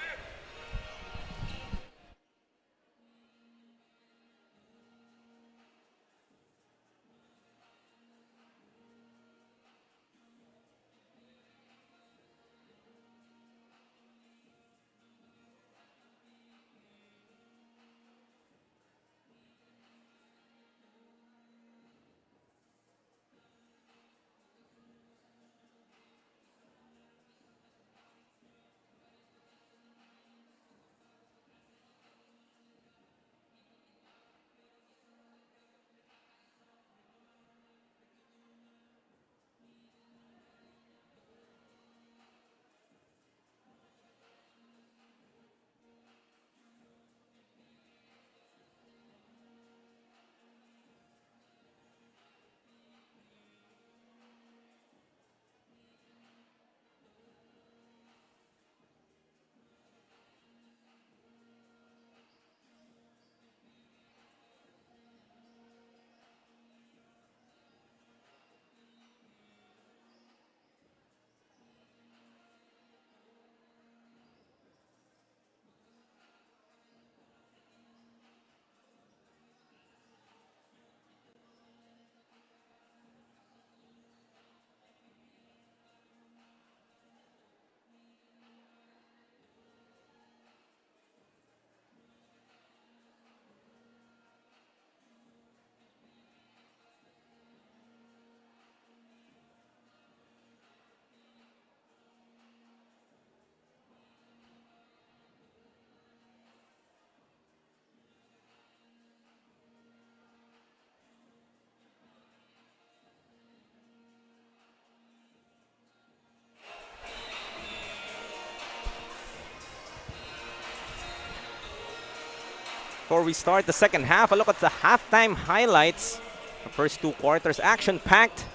Before we start the second half, a look at the halftime highlights. The first 2 quarters action-packed.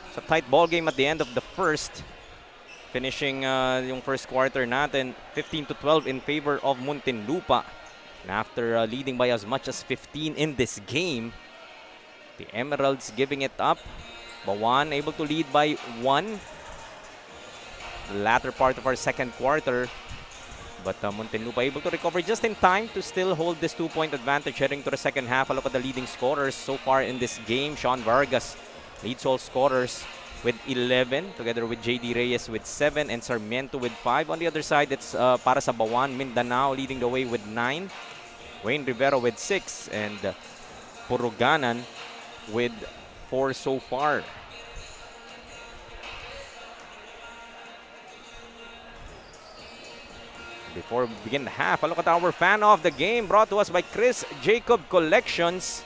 It's a tight ball game at the end of the first. Finishing yung first quarter natin 15-12 in favor of Muntinlupa. And after leading by as much as 15 in this game, the Emeralds giving it up. Bauan able to lead by 1. The latter part of our second quarter. But Muntinlupa able to recover just in time to still hold this 2-point advantage heading to the second half. A look at the leading scorers so far in this game. Sean Vargas leads all scorers with 11, together with JD Reyes with 7 and Sarmiento with 5. On the other side, it's para sa Bauan, Mindanao leading the way with 9. Wayne Rivera with 6 and Puruganan with 4 so far. Before we begin the half, a look at our fan of the game brought to us by Chris Jacob Collections.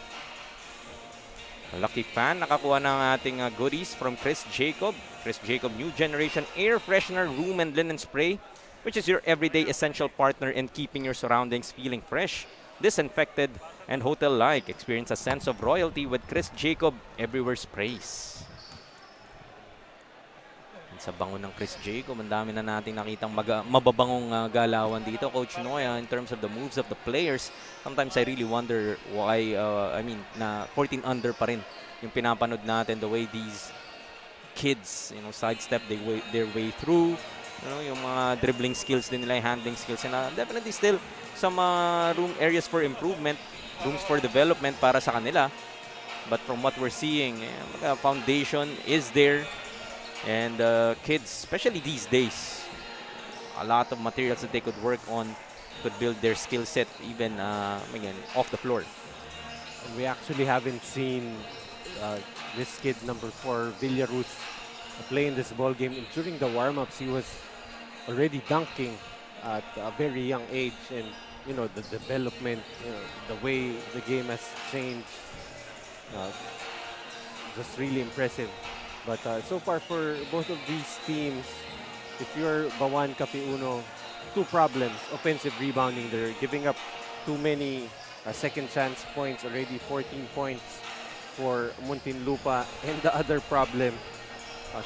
A lucky fan, nakakuha ng ating goodies from Chris Jacob. Chris Jacob New Generation Air Freshener Room and Linen Spray, which is your everyday essential partner in keeping your surroundings feeling fresh, disinfected, and hotel-like. Experience a sense of royalty with Chris Jacob Everywhere Sprays. Sa bango ng Chris Jacob, ang dami na nating nakitang mababangong galawan dito, Coach Noya, in terms of the moves of the players. Sometimes I really wonder why, na 14 under pa rin yung pinapanood natin, the way these kids, sidestep their way through, yung mga dribbling skills din nila, handling skills, and definitely still some areas for improvement, rooms for development para sa kanila. But from what we're seeing, foundation is there. And kids, especially these days, a lot of materials that they could work on could build their skill set even again off the floor. We actually haven't seen this kid, number 4, Villaruz, playing this ball game. And during the warm-ups, he was already dunking at a very young age. And, you know, the development, you know, the way the game has changed, just really impressive. But so far for both of these teams, if you're Bauan Capiuno, two problems. Offensive rebounding. They're giving up too many second chance points, already 14 points for Muntinlupa. And the other problem,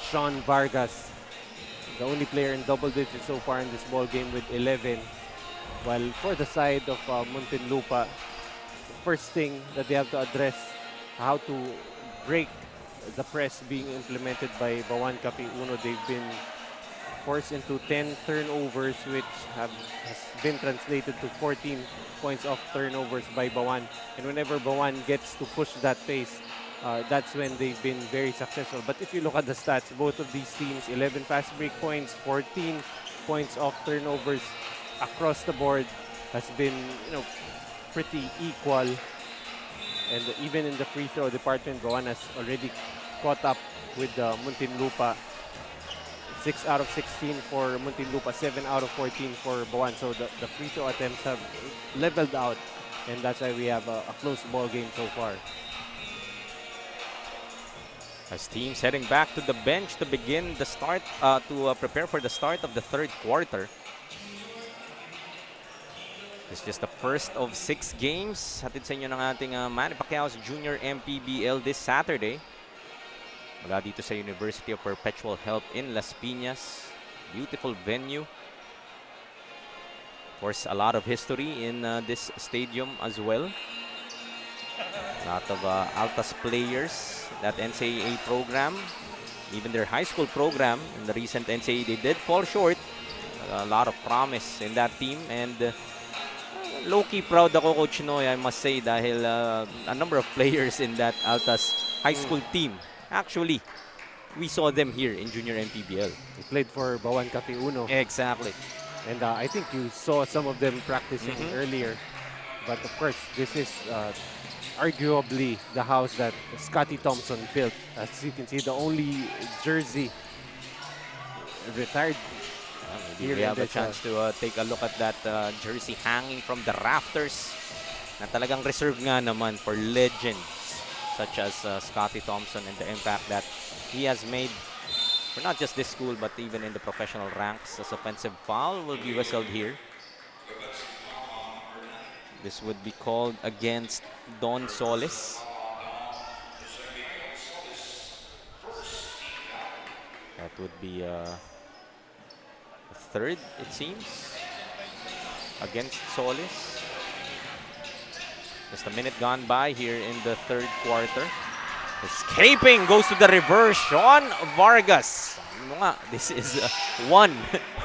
Sean Vargas, the only player in double digits so far in this ball game with 11. While for the side of Muntinlupa, the first thing that they have to address, how to break the press being implemented by Bauan Capiuno. They've been forced into 10 turnovers, which has been translated to 14 points off turnovers by Bauan. And whenever Bauan gets to push that pace, that's when they've been very successful. But if you look at the stats, both of these teams, 11 fast break points, 14 points off turnovers across the board, has been, you know, pretty equal. And even in the free throw department, Bauan has already caught up with Muntinlupa. 6 out of 16 for Muntinlupa, 7 out of 14 for Bauan. So the free throw attempts have leveled out, and that's why we have a close ball game so far. As teams heading back to the bench to begin the start, to prepare for the start of the third quarter. It's just the first of 6 games. Hatid sa inyo ng ating Manny Pacquiao's Junior MPBL this Saturday. Mula dito sa University of Perpetual Health in Las Piñas. Beautiful venue. Of course, a lot of history in this stadium as well. A lot of Altas players, that NCAA program, even their high school program in the recent NCAA, they did fall short. A lot of promise in that team, and low-key proud ako, Coach Noy, I must say, dahil a number of players in that Altas high school team, actually, we saw them here in Junior MPBL. They played for Bauan Capiuno. Exactly. And I think you saw some of them practicing earlier. But of course, this is arguably the house that Scotty Thompson built. As you can see, the only jersey retired. Maybe we have a chance to take a look at that jersey hanging from the rafters, na talagang reserved nga naman for legends such as Scotty Thompson and the impact that he has made for not just this school but even in the professional ranks. As offensive foul will be whistled here. This would be called against Don Solis. That would be third, it seems, against Solis. Just a minute gone by here in the third quarter. Escaping, goes to the reverse. Sean Vargas. This is one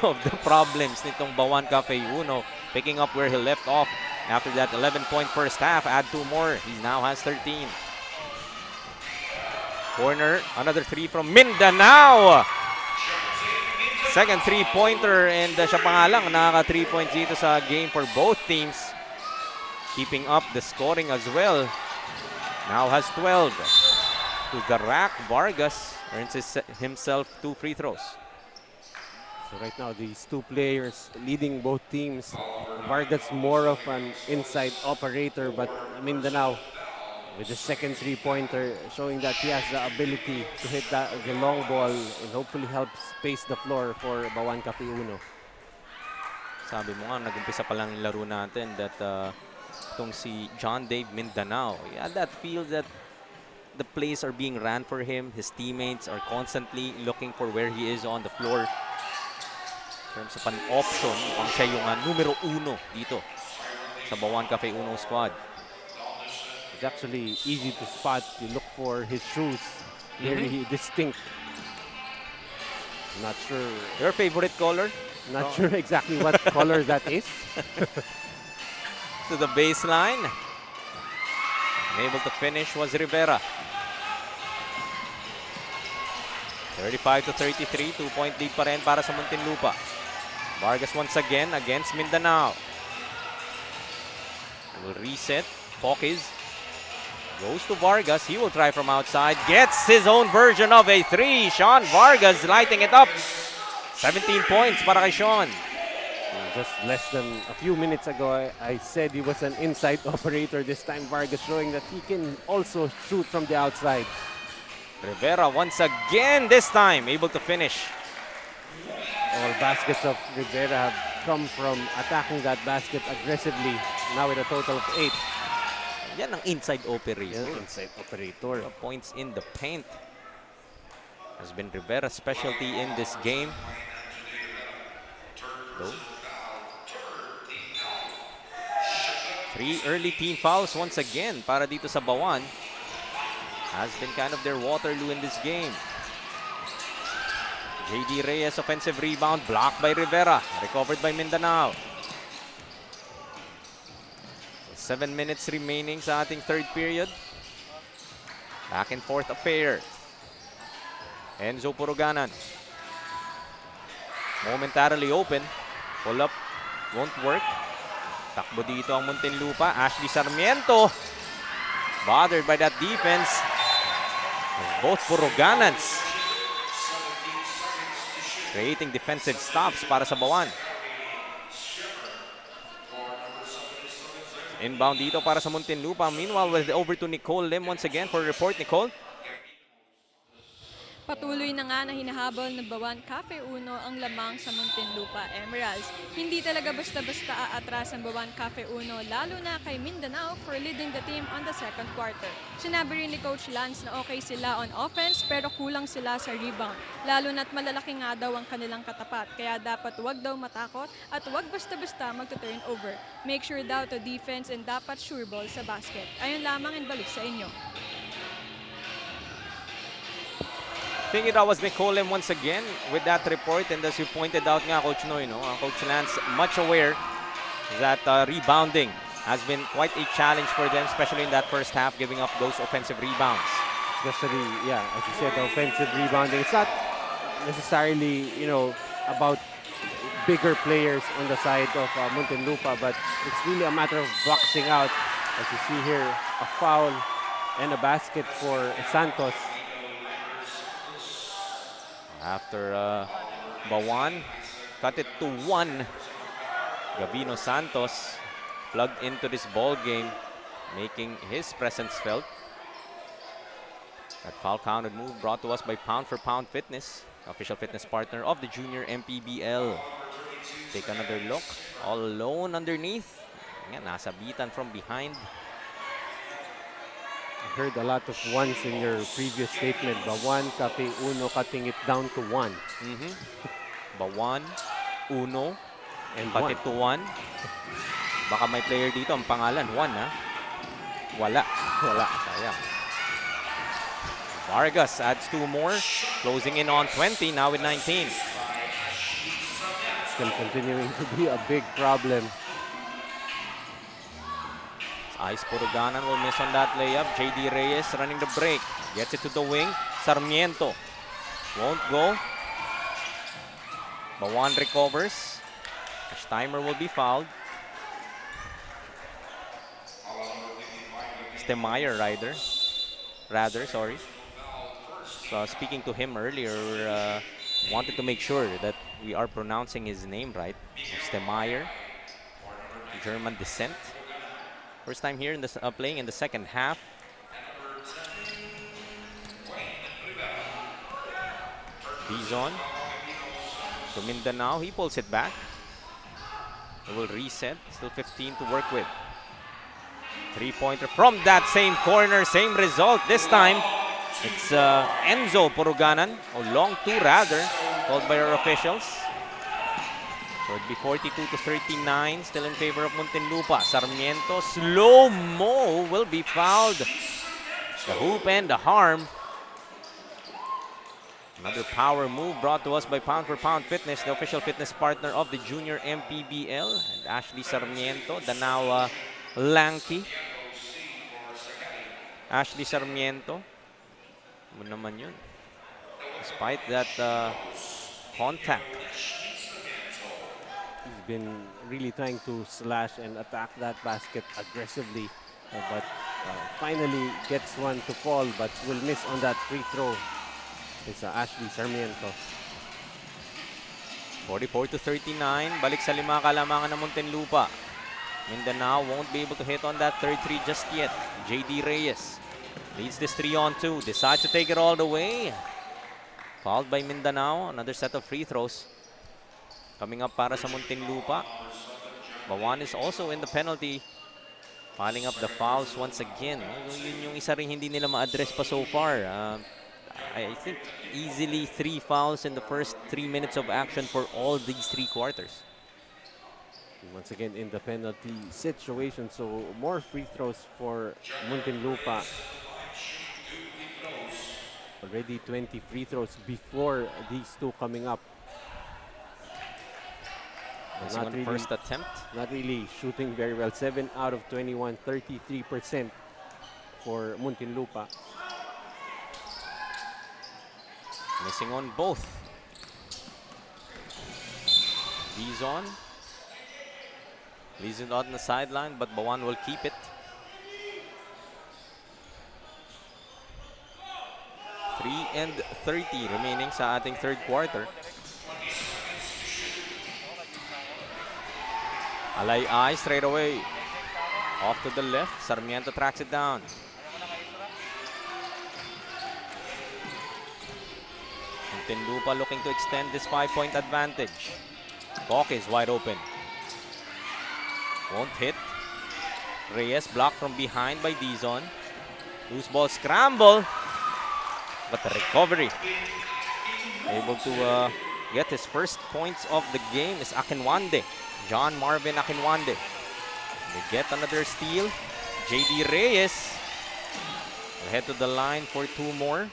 of the problems nitong Bauan Capiuno. Picking up where he left off after that 11-point first half. Add 2 more. He now has 13. Corner, another 3 from Mindanao. Second 3-pointer, and siya pa nga lang nakaka 3 points dito sa game for both teams. Keeping up the scoring as well. Now has 12. To the rack, Vargas earns himself 2 free throws. So right now, these two players leading both teams. Vargas more of an inside operator, but Mindanao with the second 3-pointer showing that he has the ability to hit the long ball and hopefully help space the floor for Bauan Capiuno. Sabi mo nga, nag-umpisa pa lang yung laro natin that itong si John Dave Mindanao, he had that feel that the plays are being ran for him. His teammates are constantly looking for where he is on the floor. In terms of an option, ang siya yung numero 1 dito sa Bauan Capiuno squad. It's actually easy to spot. You look for his shoes. Very distinct. Not sure. Your favorite color? Not sure exactly what color that is. To the baseline. Unable to finish was Rivera. 35-33, 2-point lead pa rin para sa Muntinlupa. Vargas once again against Mindanao. Will reset. Pokis Goes to Vargas. He will try from outside. Gets his own version of a three. Sean Vargas lighting it up. 17 points para kay Sean. Just less than a few minutes ago, I said he was an inside operator. This time, Vargas showing that he can also shoot from the outside. Rivera once again, this time, able to finish. All baskets of Rivera have come from attacking that basket aggressively. Now with a total of 8. Yan ang inside operator. Inside operator. Points in the paint has been Rivera's specialty in this game. Though, 3 early team fouls once again para dito sa Bauan. Has been kind of their Waterloo in this game. JD Reyes offensive rebound, blocked by Rivera, recovered by Mindanao. 7 minutes remaining sa ating third period. Back and forth affair. Enzo Puruganan. Momentarily open. Pull up. Won't work. Takbo dito ang Muntinlupa. Ashley Sarmiento. Bothered by that defense. Both Puruganans creating defensive stops para sa Bauan. Inbound dito para sa Muntinlupa. Meanwhile, over to Nicole Lim once again for a report. Nicole? Patuloy na nga na hinahabol ng Bauan Cafe Uno ang lamang sa Muntinlupa Emeralds. Hindi talaga basta-basta aatras ang Bauan Cafe Uno, lalo na kay Mindanao for leading the team on the second quarter. Sinabi rin ni Coach Lance na okay sila on offense pero kulang sila sa rebound. Lalo na't malalaki nga daw ang kanilang katapat, kaya dapat wag daw matakot at wag basta-basta magto-turnover. Make sure daw to defense and dapat sure ball sa basket. Ayun lamang and balik sa inyo. I think that was Nicole Lim once again with that report, and as you pointed out nga, Coach Noy, Coach Lance much aware that rebounding has been quite a challenge for them, especially in that first half, giving up those offensive rebounds. Especially, yeah, as you said, offensive rebounding. It's not necessarily, about bigger players on the side of Muntinlupa, but it's really a matter of boxing out. As you see here, a foul and a basket for Santos. After Bauan cut it to 1, Gavino Santos plugged into this ball game, making his presence felt. That foul counted move brought to us by Pound for Pound Fitness, official fitness partner of the junior MPBL. Take another look, all alone underneath. Yan, nasabitan from behind. Heard a lot of ones in your previous statement. Bauan, Cafe Uno cutting it down to 1. Bauan, Uno, And cut 1. it to 1. Baka may player dito, ang pangalan, 1 ha? Wala. Sayang. Vargas adds 2 more, closing in on 20, now with 19. Still continuing to be a big problem. Ice Puruganan will miss on that layup. JD Reyes running the break. Gets it to the wing. Sarmiento won't go. Bauan recovers. Timer will be fouled. Stemeyer rather, sorry. So speaking to him earlier, wanted to make sure that we are pronouncing his name right. Stemeyer, German descent. First time here in this playing in the second half. Dizon to Mindanao. He pulls it back. He will reset. Still 15 to work with. 3-pointer from that same corner. Same result. This time, it's Enzo Puruganan. Or long 2 rather. Called by our officials. So it'd be 42 to 39, still in favor of Muntinlupa. Sarmiento, slow-mo will be fouled. The hoop and the harm. Another power move brought to us by Pound for Pound Fitness, the official fitness partner of the junior MPBL. And Ashley Sarmiento, the now lanky. Ashley Sarmiento. Ano naman yun? Despite that contact. He's been really trying to slash and attack that basket aggressively, but finally gets one to fall but will miss on that free throw. It's Ashley Sarmiento. 44-39. Balik sa 5 kalamangan ng Muntinlupa. Mindanao won't be able to hit on that third three just yet. JD Reyes leads this 3-on-2. Decides to take it all the way. Fouled by Mindanao. Another set of free throws coming up para sa Muntinlupa. Bauan is also in the penalty. Piling up the fouls once again. Yun yung isa rin hindi nila ma-address pa so far. I think easily 3 fouls in the first 3 minutes of action for all these 3 quarters. Once again in the penalty situation, so more free throws for Muntinlupa. Already 20 free throws before these two coming up. Not really, first attempt. Not really shooting very well. 7 out of 21, 33% for Muntinlupa. Missing on both. Dizon leaves it on the sideline, but Bauan will keep it. 3:30 remaining sa ating third quarter. Alay straight away. Off to the left. Sarmiento tracks it down. Muntinlupa looking to extend this 5-point advantage. Bok is wide open. Won't hit. Reyes blocked from behind by Dizon. Loose ball scramble. But the recovery. Able to get his first points of the game is Akinwande. John Marvin Akinwande. They get another steal. JD Reyes will head to the line for 2 more.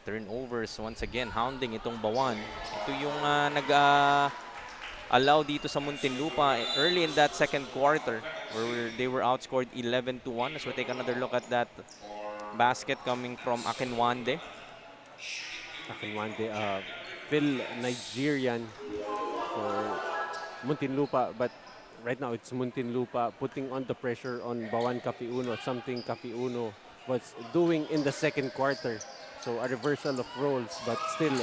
Turnovers once again, hounding itong Bauan. Ito yung nag-allow dito sa Muntinlupa early in that second quarter where they were outscored 11-1. As we take another look at that basket coming from Akinwande. Akinwande, Phil Nigerian for Muntinlupa, but right now it's Muntinlupa putting on the pressure on Bauan Capiuno, something Capiuno was doing in the second quarter. So a reversal of roles, but still.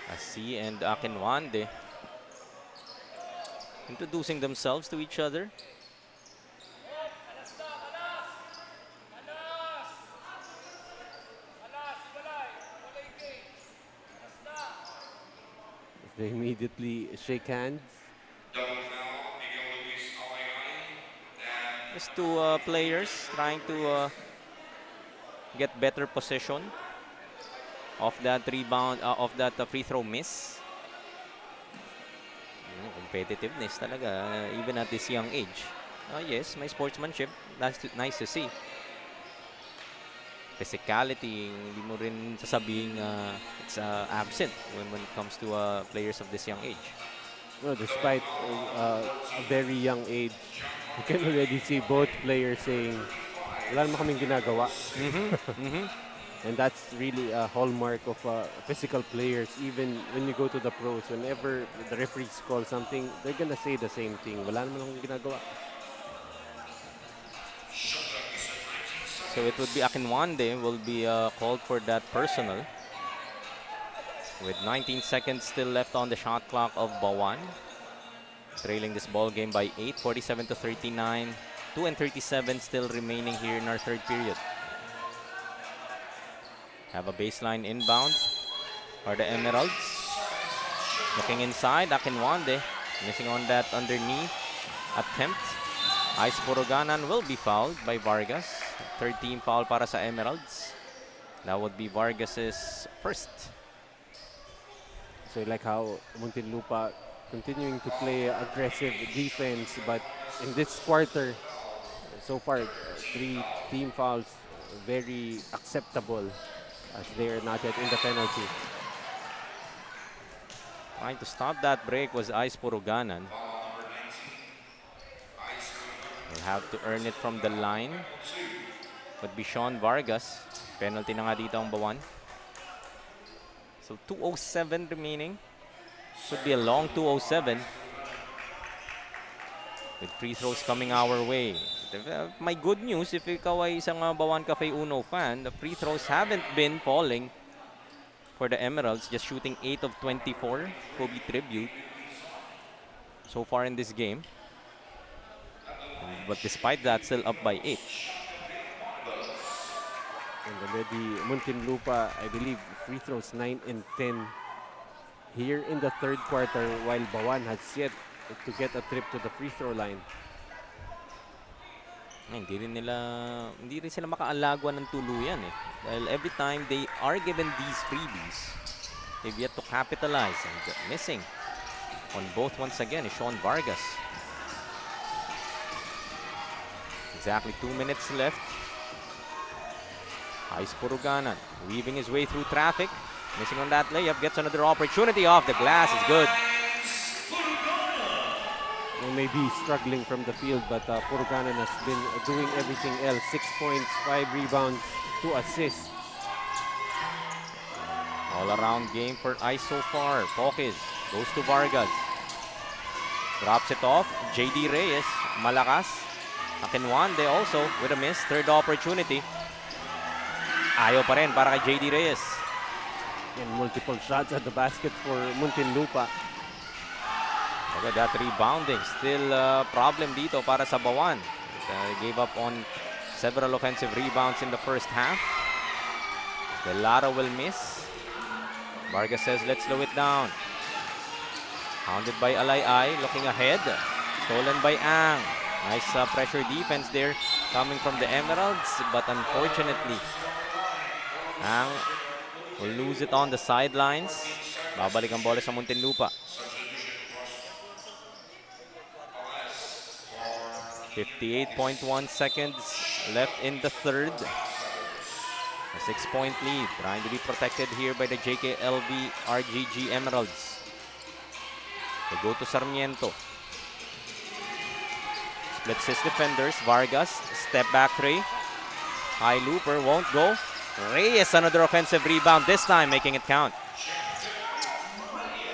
Asi and Akinwande introducing themselves to each other. They immediately shake hands. Just 2 players trying to get better possession of that rebound, of that free throw miss. Competitiveness talaga, even at this young age. Yes, may sportsmanship. That's nice to see. Physicality, hindi mo rin sasabing it's absent when it comes to players of this young age. Well, despite a very young age, you can already see both players saying, wala naman kaming ginagawa. And that's really a hallmark of physical players. Even when you go to the pros, whenever the referees call something, they're gonna say the same thing. Wala naman akong ginagawa. So it would be Akinwande will be called for that personal. With 19 seconds still left on the shot clock of Bauan. Trailing this ball game by 8, 47-39. 2:37 still remaining here in our third period. Have a baseline inbound for the Emeralds. Looking inside, Akinwande missing on that underneath attempt. Ice Puruganan will be fouled by Vargas. Third team foul para sa Emeralds. That would be Vargas's first. So I like how Muntinlupa continuing to play aggressive defense, but in this quarter, so far, 3 team fouls, very acceptable as they are not yet in the penalty. Trying to stop that break was Ice Puruganan. Will have to earn it from the line. Would be Sean Vargas. Penalty na nga dito ang Bauan. So 2:07 remaining. Should be a long 2:07. with free throws coming our way. My good news, if ikaw ay isang Bauan Cafe Uno fan, the free throws haven't been falling for the Emeralds, just shooting 8 of 24. Kobe tribute so far in this game. But despite that, still up by 8. And already Muntinlupa, I believe, free throws 9 and 10 here in the third quarter, while Bauan has yet to get a trip to the free throw line. Hindi rin sila makaalagwa ng tuluyan eh. Dahil every time they are given these freebies, they've yet to capitalize, and missing on both once again is Sean Vargas. Exactly 2 minutes left. Ice Puruganan weaving his way through traffic. Missing on that layup, gets another opportunity off the glass, is good. They may be struggling from the field, but Puruganan has been doing everything else. 6 points, 5 rebounds, 2 assists. All-around game for Ice so far. Pokis goes to Vargas. Drops it off. JD Reyes, malakas. Akinwande also with a miss. Third opportunity. Ayaw pa rin para kay JD Reyes. And multiple shots at the basket for Muntinlupa. Look at that rebounding. Still a problem dito para sa Bauan. Gave up on several offensive rebounds in the first half. Delaro will miss. Vargas says, let's slow it down. Hounded by Alay, looking ahead. Stolen by Ang. Nice pressure defense there coming from the Emeralds. But unfortunately, Ang will lose it on the sidelines. Babalik ang bola sa Muntinlupa. 58.1 seconds left in the third. A 6-point lead, trying to be protected here by the JKLV RGG Emeralds. They go to Sarmiento. Splits his defenders. Vargas, step back three. High looper, won't go. Reyes, another offensive rebound, this time making it count.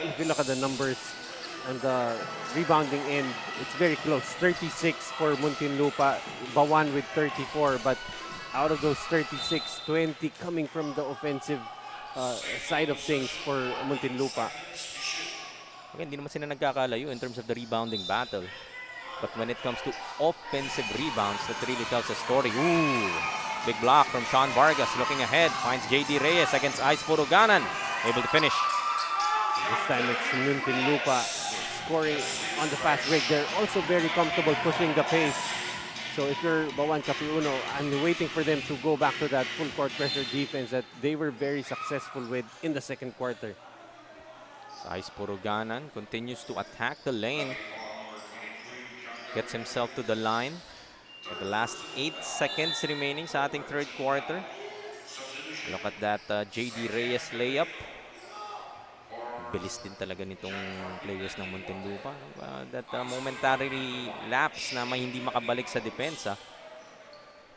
If you look at the numbers on the rebounding end, it's very close. 36 for Muntinlupa, Bauan with 34, but out of those 36, 20 coming from the offensive side of things for Muntinlupa. Okay, hindi naman sila nagkakalayo in terms of the rebounding battle. But when it comes to offensive rebounds, that really tells a story. Ooh, big block from Sean Vargas, looking ahead, finds JD Reyes against Ice Puruganan, able to finish. This time it's Muntinlupa scoring on the fast break. They're also very comfortable pushing the pace. So if you're Bauan Cafe Uno, I'm waiting for them to go back to that full court pressure defense that they were very successful with in the second quarter. Ice Puruganan continues to attack the lane. Gets himself to the line. With the last 8 seconds remaining sa ating third quarter. Look at that JD Reyes layup. Bilis din talaga nitong players ng Muntinlupa. That momentary lapse na may hindi makabalik sa depensa.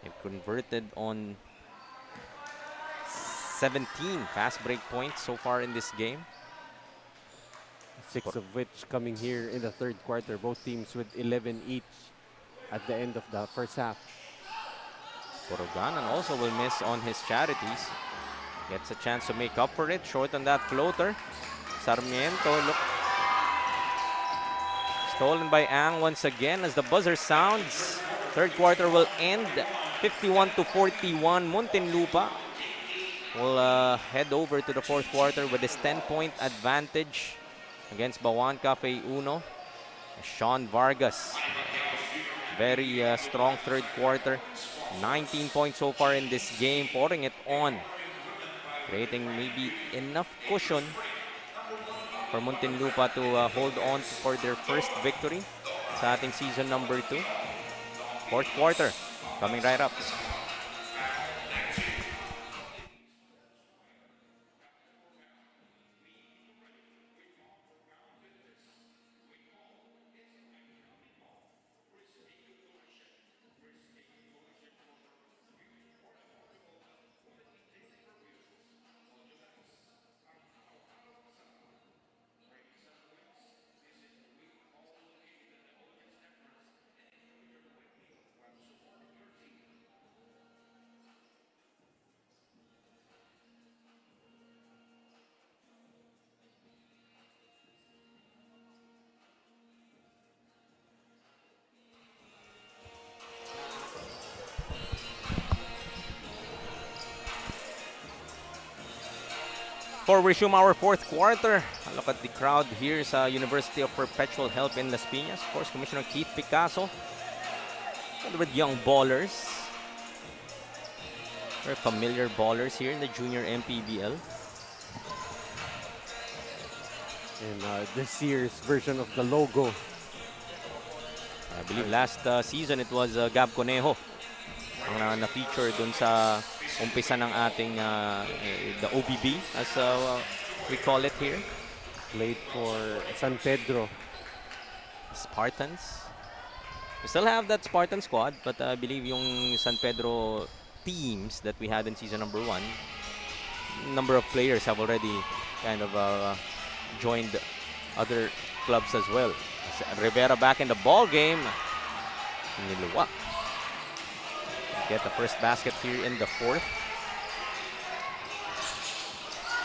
They've converted on 17 fast break points so far in this game. 6 of which coming here in the third quarter. Both teams with 11 each at the end of the first half. Puruganan also will miss on his charities. Gets a chance to make up for it. Short on that floater. Sarmiento, look. Stolen by Ang once again as the buzzer sounds. Third quarter will end 51-41. Muntinlupa will head over to the fourth quarter with his 10-point advantage against Bauan Cafe Uno. Sean Vargas, very strong third quarter. 19 points so far in this game, pouring it on. Creating maybe enough cushion for Muntinlupa to hold on for their first victory sa ating season number 2. Fourth quarter coming right up. Before we resume our fourth quarter, look at the crowd here sa University of Perpetual Help in Las Piñas. Of course, Commissioner Keith Picasso with young ballers. Very familiar ballers here in the junior MPBL. And this year's version of the logo. I believe last season it was Gab Conejo ang na-feature dun sa umpisa ng ating the OBB as we call it here. Played for San Pedro. Spartans. We still have that Spartan squad, but I believe yung San Pedro teams that we had in season number 1, number of players have already kind of joined other clubs as well. Rivera back in the ball game. Niluwa. Get the first basket here in the fourth.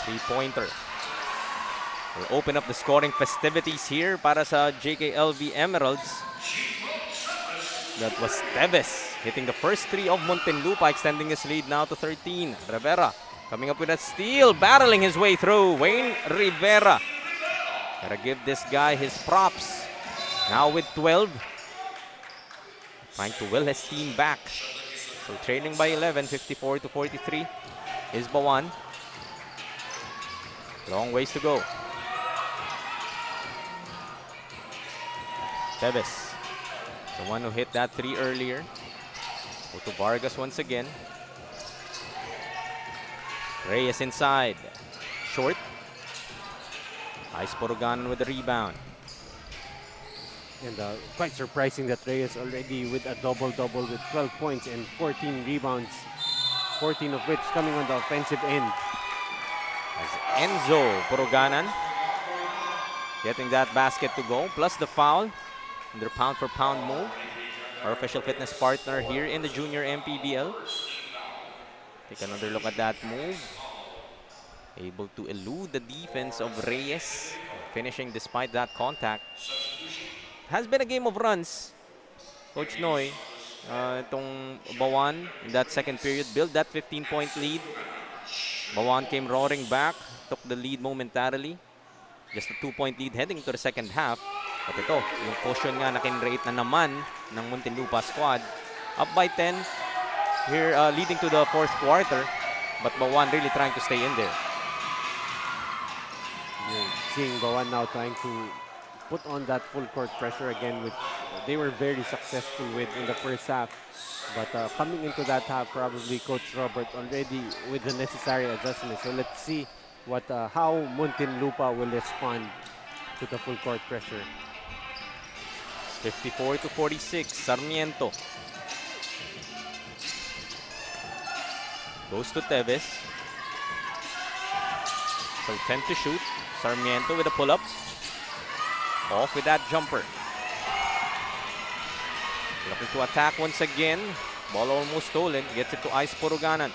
3-pointer. Will open up the scoring festivities here para sa JKLV Emeralds. That was Teves hitting the first three of Muntinlupa, extending his lead now to 13. Rivera coming up with a steal, battling his way through. Wayne Rivera. Gotta give this guy his props. Now with 12. Trying to will his team back. So trailing by 11, 54-43 is Bauan. Long ways to go. Teves, the one who hit that three earlier. Go to Vargas once again. Reyes inside. Short. Ice Poroganan with the rebound. And quite surprising that Reyes already with a double-double with 12 points and 14 rebounds, 14 of which coming on the offensive end. As Enzo Poroganan getting that basket to go, plus the foul in their pound-for-pound move. Our official fitness partner here in the junior MPBL. Take another look at that move. Able to elude the defense of Reyes, finishing despite that contact. Has been a game of runs. Coach Noy, itong Bauan in that second period, built that 15-point lead. Bauan came roaring back, took the lead momentarily. Just a 2-point lead heading to the second half. But ito, yung cushion nga na kinrate na naman ng Muntinlupa squad. Up by 10 here, leading to the fourth quarter. But Bauan really trying to stay in there. You're seeing Bauan now trying to put on that full court pressure again, which they were very successful with in the first half. But coming into that half, probably Coach Robert already with the necessary adjustments. So let's see what how Muntinlupa will respond to the full court pressure. 54-46, Sarmiento. Goes to Teves. So 10 to shoot. Sarmiento with a pull-up. Off with that jumper. Looking to attack once again. Ball almost stolen. Gets it to Ice Poroganan.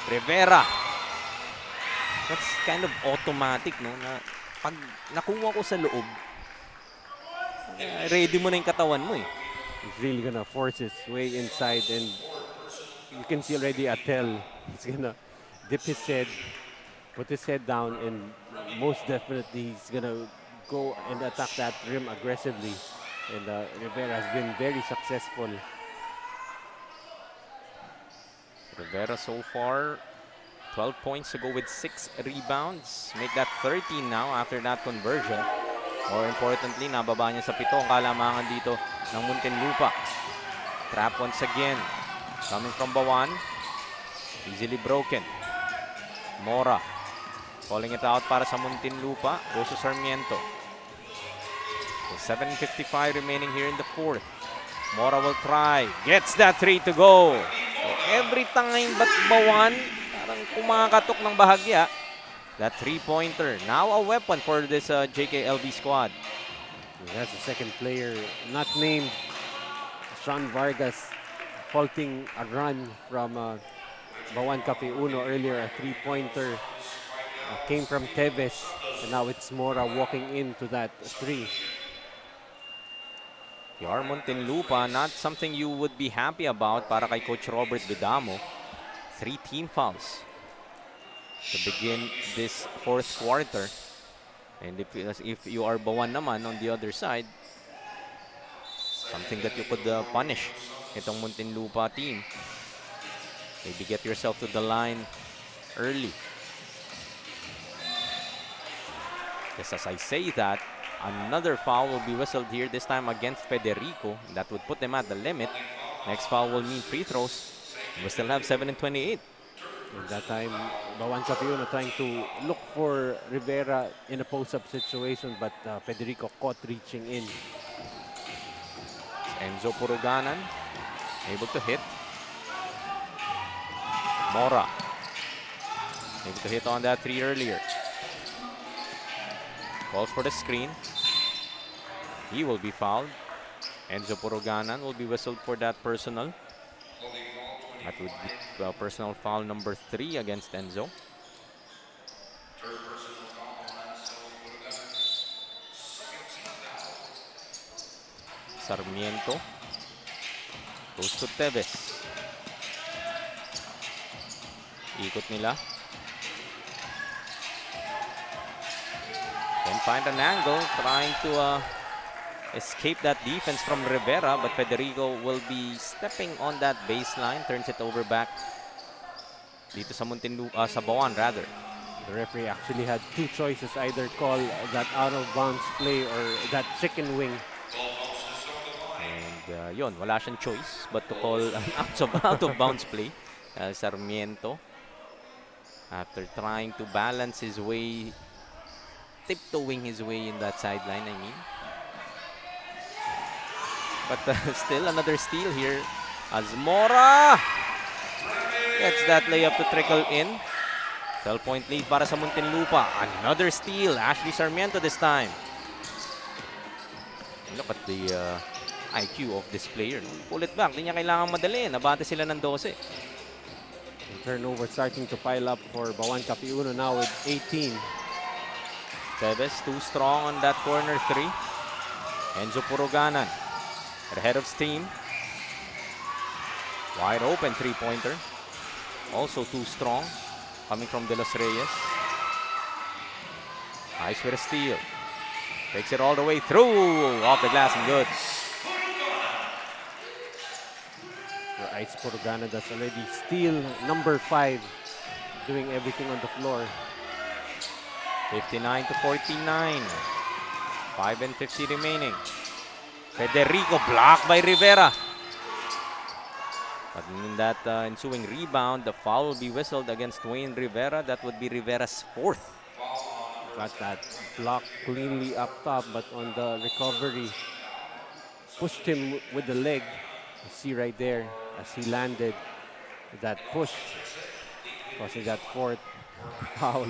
Rivera. That's kind of automatic, no? Na pag nakuha ko sa loob, ready mo na yung katawan mo eh. He's really gonna force his way inside, and you can see already Atel. He's gonna dip his head, put his head down, and most definitely he's gonna go and attack that rim aggressively. And Rivera has been very successful. Rivera so far 12 points to go with 6 rebounds. Make that 13 now after that conversion. More importantly, nababa niya sa 7 ang kalamangan dito ng Muntinlupa. Trap once again. Coming from Bauan. Easily broken. Mora. Calling it out para sa Muntinlupa. Goes to Sarmiento. So 7:55 remaining here in the fourth. Mora will try. Gets that 3 to go. So every time but Bauan, parang kumakatok ng bahagya. That 3-pointer. Now a weapon for this JKLV squad. That's the second player not named. Sean Vargas halting a run from Bauan Cafe Uno earlier. A 3-pointer came from Teves. And now it's Mora walking into that 3. PR Muntinlupa, not something you would be happy about para kay Coach Robert Bedamo. 3 team fouls. to begin this fourth quarter. And if you are Bauan naman on the other side, something that you could punish itong Muntinlupa team. Maybe get yourself to the line early. Just as I say that, another foul will be whistled here, this time against Federico. That would put them at the limit. Next foul will mean free throws. We still have 7 and 28. And that time, Bauan Capiuna trying to look for Rivera in a post-up situation, but Federico caught reaching in. Enzo Puruganan able to hit. Mora able to hit on that three earlier. Calls for the screen. He will be fouled. Enzo Puruganan will be whistled for that personal. That would be personal foul number 3 against Enzo. Sarmiento goes to Tevez. Ikot nila. Then find an angle, trying to escape that defense from Rivera, but Federico will be stepping on that baseline, turns it over back dito sa Muntinlupa, sa Bauan rather. The referee actually had two choices, either call that out-of-bounds play or that chicken wing. And yun, wala siyang choice but to call an out-of-bounds play. Sarmiento, after trying to balance his way, tiptoeing his way in that sideline, I mean. But still another steal here as Mora gets that layup to trickle in. 12-point lead para sa Muntinlupa. Another steal. Ashley Sarmiento this time. And look at the IQ of this player. No? Pull it back. Di niya kailangan madali. Nabate sila ng 12. And turnover starting to pile up for Bauan Capiuna now with 18. Tevez too strong on that corner 3. Enzo Puruganan ahead of steam. Wide open three-pointer. Also too strong. Coming from De Los Reyes. Nice with a steal. Takes it all the way through. Off the glass and good. For Ice Puruganan, that's already steal number 5. Doing everything on the floor. 59 to 49. 5 and 50 remaining. Federico blocked by Rivera. But in that ensuing rebound, the foul will be whistled against Wayne Rivera. That would be Rivera's 4th. Got that block cleanly up top, but on the recovery, pushed him with the leg. You see right there as he landed that push, causing that 4th foul.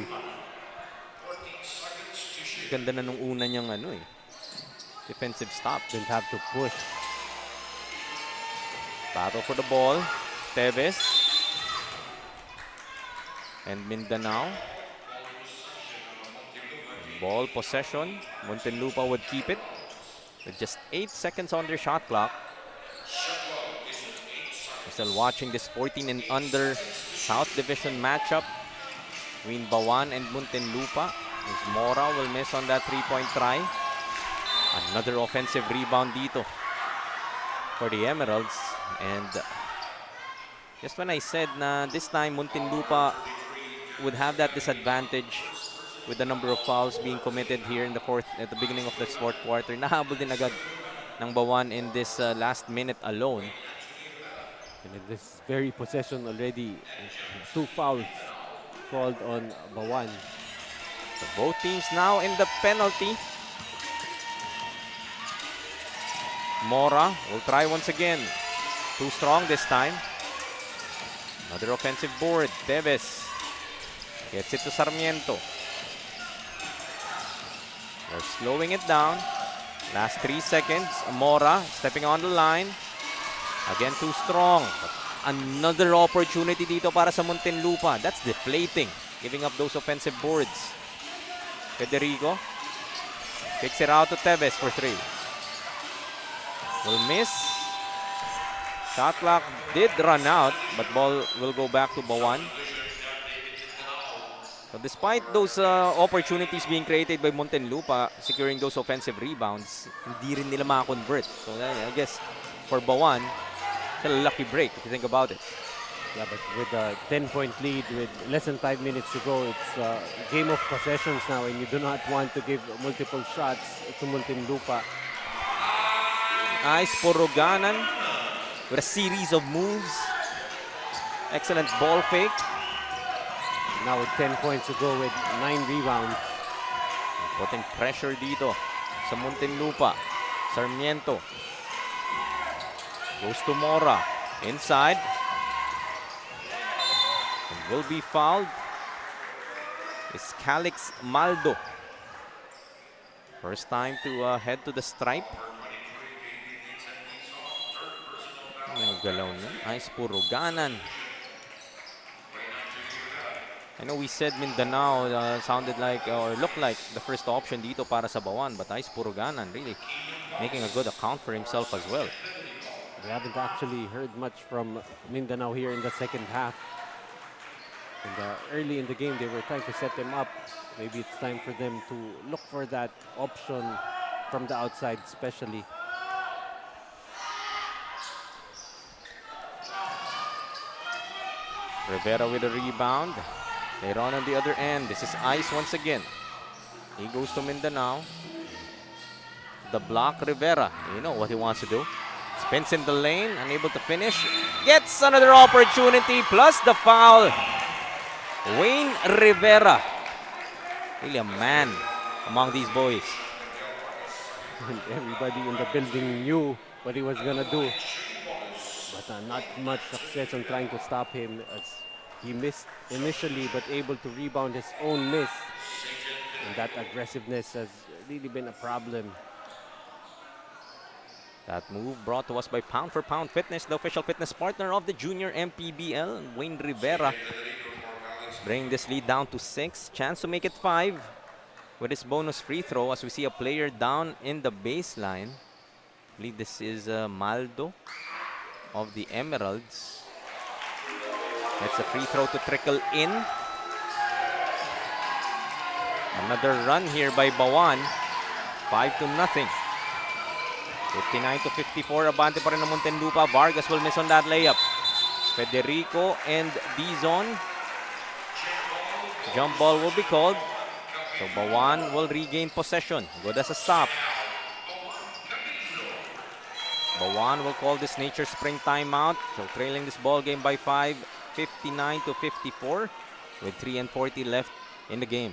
Ganda na nung una niyang defensive stop. Didn't have to push. Battle for the ball. Tevez. And Mindanao. Ball possession. Muntinlupa would keep it with just 8 seconds on their shot clock. We're still watching this 14 and under South Division matchup between Bauan and Muntinlupa. As Mora will miss on that 3-point try. Another offensive rebound dito for the Emeralds. And just when I said na this time Muntinlupa would have that disadvantage with the number of fouls being committed here in the at the beginning of the fourth quarter, nahabol din agad ng Bauan in this last minute alone. And in this very possession already, 2 fouls called on Bauan. So both teams now in the penalty. Mora will try once again. Too strong this time. Another offensive board. Tevez gets it to Sarmiento. They're slowing it down. Last 3 seconds. Mora stepping on the line. Again, too strong. But another opportunity dito para sa Muntinlupa. That's deflating. Giving up those offensive boards. Federico kicks it out to Tevez for 3. Will miss. Shot clock did run out, but ball will go back to Bauan. So despite those opportunities being created by Muntinlupa, securing those offensive rebounds, hindi rin nila makakonvert. So I guess for Bauan, it's a lucky break if you think about it. Yeah, but with a 10-point lead with less than 5 minutes to go, it's a game of possessions now, and you do not want to give multiple shots to Muntinlupa. Nice Poroganan with a series of moves. Excellent ball fake. Now with 10 points to go with 9 rebounds. Putting pressure dito sa Muntinlupa. Sarmiento. Goes to Mora. Inside. And will be fouled. It's Calix Maldo. First time to head to the stripe. Galaw niya. Nice Poroganan. I know we said Mindanao sounded like or looked like the first option dito para sa Bauan, but Ice Poroganan really making a good account for himself as well. We haven't actually heard much from Mindanao here in the second half. And early in the game, they were trying to set them up. Maybe it's time for them to look for that option from the outside, especially. Rivera with a rebound. Later on the other end, this is Ice once again. He goes to Mindanao. The block, Rivera. You know what he wants to do. Spins in the lane, unable to finish. Gets another opportunity, plus the foul. Wayne Rivera. Really a man among these boys. And everybody in the building knew what he was going to do. But not much success on trying to stop him, as he missed initially, but able to rebound his own miss. And that aggressiveness has really been a problem. That move brought to us by Pound for Pound Fitness, the official fitness partner of the Junior MPBL. Wayne Rivera bring this lead down to 6. Chance to make it 5 with his bonus free throw as we see a player down in the baseline. I believe this is Maldo of the Emeralds. That's a free throw to trickle in. Another run here by Bauan. 5-0. 59-54. Abante pa rin ng Muntinlupa. Vargas will miss on that layup. Federico and Dizon. Jump ball will be called. So Bauan will regain possession. Good as a stop. Bauan will call this Nature Spring timeout. So trailing this ball game by 5, 59-54 with 3:40 left in the game.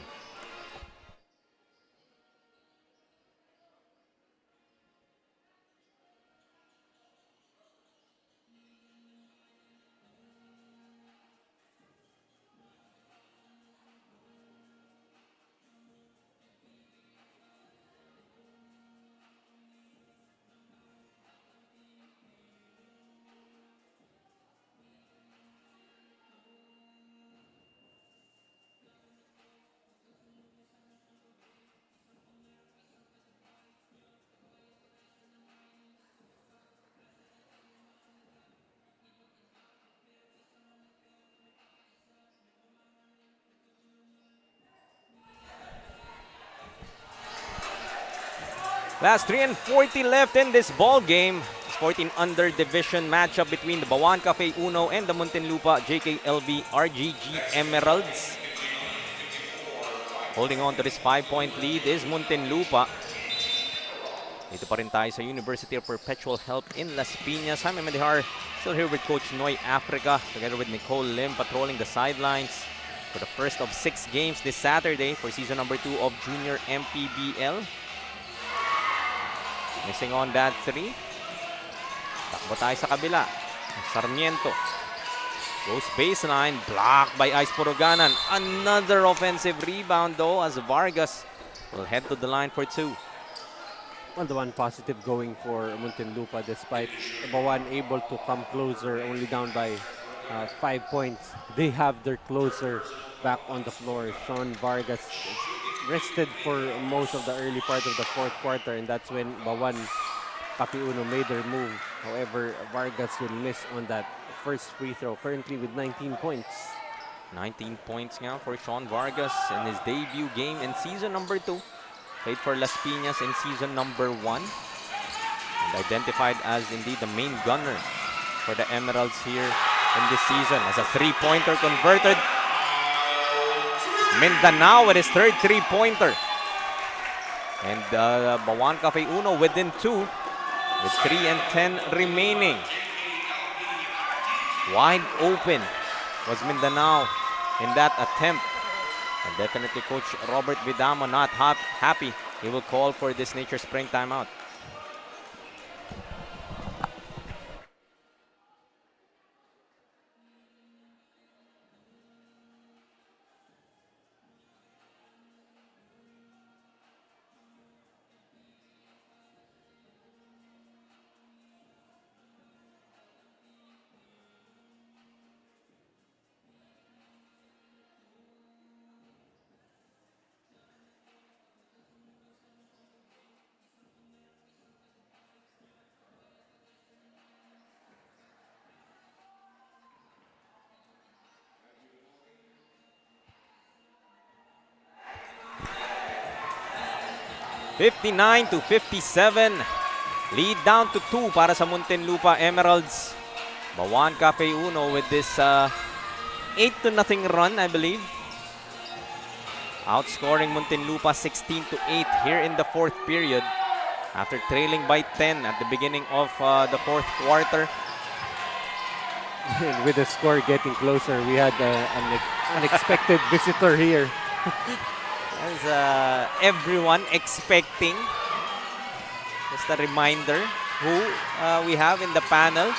Last 3:40 left in this ball game. It's 14 under division matchup between the Bauan Cafe Uno and the Muntinlupa JKLV RGG Emeralds. Holding on to this 5-point lead is Muntinlupa. Dito pa rin tayo sa University of Perpetual Help in Las Piñas. Jaime Mendihar still here with Coach Noy Africa together with Nicole Lim patrolling the sidelines for the first of 6 games this Saturday for season number 2 of Junior MPBL. Missing on that 3. Takbo tayo sa kabila. Sarmiento. Goes baseline. Blocked by Ice Poroganan. Another offensive rebound though as Vargas will head to the line for 2. Well, the one positive going for Muntinlupa, despite Bauan able to come closer, only down by 5 points. They have their closer back on the floor. Sean Vargas rested for most of the early part of the fourth quarter, and that's when Bauan Cafe Uno made their move. However, Vargas will miss on that first free throw, currently with 19 points. 19 points now for Sean Vargas in his debut game in season number 2. Played for Las Piñas in season number 1. And identified as indeed the main gunner for the Emeralds here in this season. As a three-pointer converted. Mindanao with his third three-pointer. And Bauan Cafe Uno within 2 with 3 and 10 remaining. Wide open was Mindanao in that attempt. And definitely Coach Robert Vidamo not happy. He will call for this Nature Spring timeout. (59-57). Lead down to 2 para sa Muntinlupa Emeralds. Bauan Cafe Uno with this 8-0 run, I believe. Outscoring Muntinlupa 16-8 here in the 4th period. After trailing by 10 at the beginning of the 4th quarter. And with the score getting closer, we had an unexpected visitor here. As everyone expecting. Just a reminder who we have in the panel.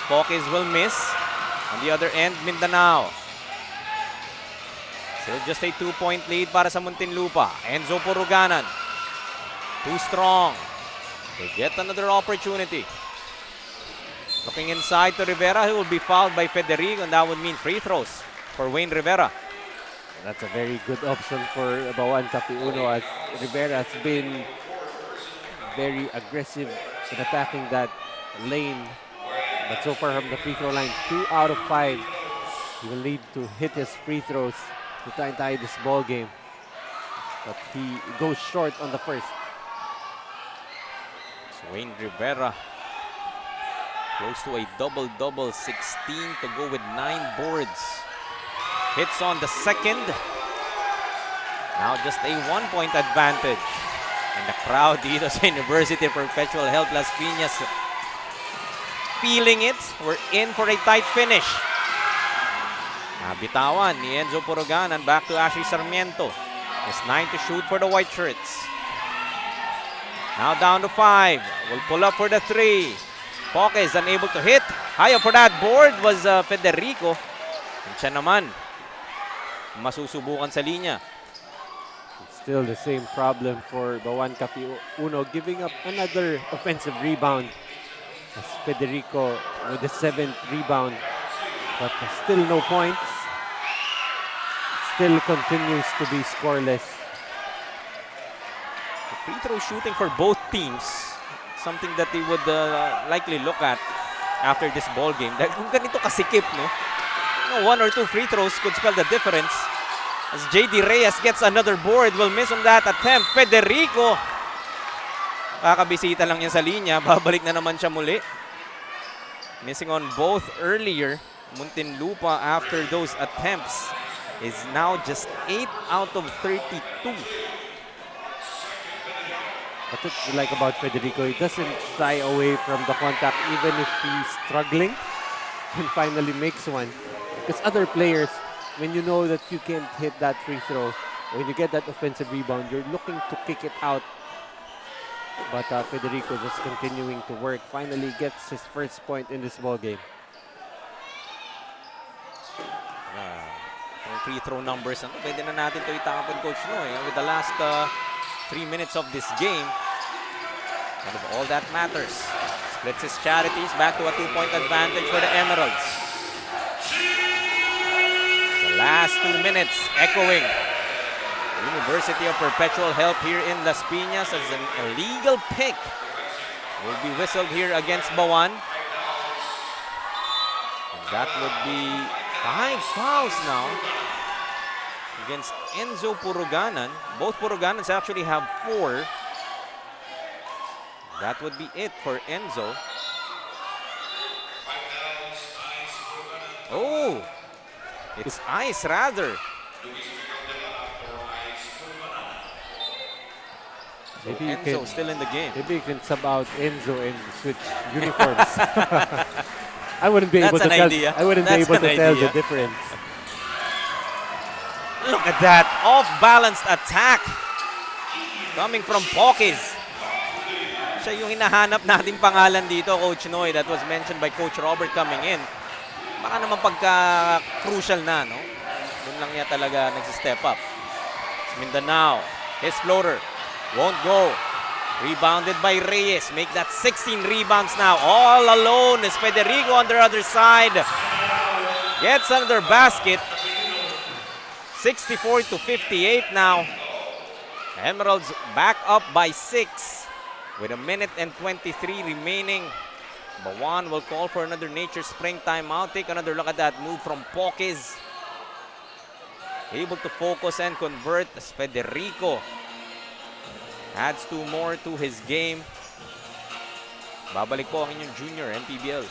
Spokes will miss. On the other end, Mindanao. Still just a 2-point lead para sa Muntinlupa. Enzo Puruganan. Too strong. They get another opportunity. Looking inside to Rivera, who will be fouled by Federico, and that would mean free throws for Wayne Rivera. That's a very good option for Bauan Cafe Uno, as Rivera has been very aggressive in attacking that lane. But so far from the free throw line, 2 out of 5. He will need to hit his free throws to try and tie this ball game. But he goes short on the first. So Wayne Rivera close to a double-double, 16 to go with 9 boards. Hits on the second. Now just a 1-point advantage. And the crowd dito sa University of Perpetual Health Las Piñas feeling it. We're in for a tight finish. Nabitawan ni Enzo Puruganan. Back to Ashley Sarmiento. It's 9 to shoot for the White Shirts. Now down to 5. Will pull up for the 3. Poke is unable to hit. High up for that board was Federico. And siya naman masusubukan sa linya. Still the same problem for Bauan Cafe Uno, giving up another offensive rebound. As Federico with the 7th rebound, but still no points. Still continues to be scoreless. The free throw shooting for both teams, something that they would likely look at after this ball game. Dahil kung ganito kasikip, no? 1 or 2 free throws could spell the difference. As JD Reyes gets another board, will miss on that attempt. Federico. Kakabisita lang niya sa linya. Babalik na naman siya muli. Missing on both earlier. Muntinlupa, after those attempts, is now just 8 out of 32. What I like about Federico, he doesn't shy away from the contact even if he's struggling, and finally makes one. Because other players, when you know that you can't hit that free throw, when you get that offensive rebound, you're looking to kick it out. But Federico just continuing to work. Finally gets his first point in this ball game. Free throw numbers, pwede na natin ito itapon, Coach Noy, with the last 3 minutes of this game. And of all that matters, splits his charities, back to a 2-point advantage for the Emeralds. The last 2 minutes echoing. University of Perpetual Health here in Las Piñas as an illegal pick will be whistled here against Bauan. And that would be 5 fouls now against Enzo Puruganan. Both Puruganans actually have 4. That would be it for Enzo. Oh, it's ice rather. Maybe you Enzo can, still in the game. maybe you can sub out Enzo and switch uniforms. I wouldn't be able That's to an tell. idea. I wouldn't be That's able an to tell the idea. difference. Look at that off-balanced attack coming from Pokis. Siya yung hinahanap nating pangalan dito, Coach Noy. That was mentioned by Coach Robert coming in. Baka naman pagka-crucial na, no? Doon lang niya talaga nagsistep up. Mindanao, his floater, won't go. Rebounded by Reyes. Make that 16 rebounds now. All alone is Federico on the other side. Gets another basket. 64 to 58 now. Emeralds back up by 6 with 1 minute and 23 remaining. Bauan will call for another Nature Spring timeout. Take another look at that move from Pokis. Able to focus and convert as Federico adds 2 more to his game. Babalik po ang inyong junior MPBL.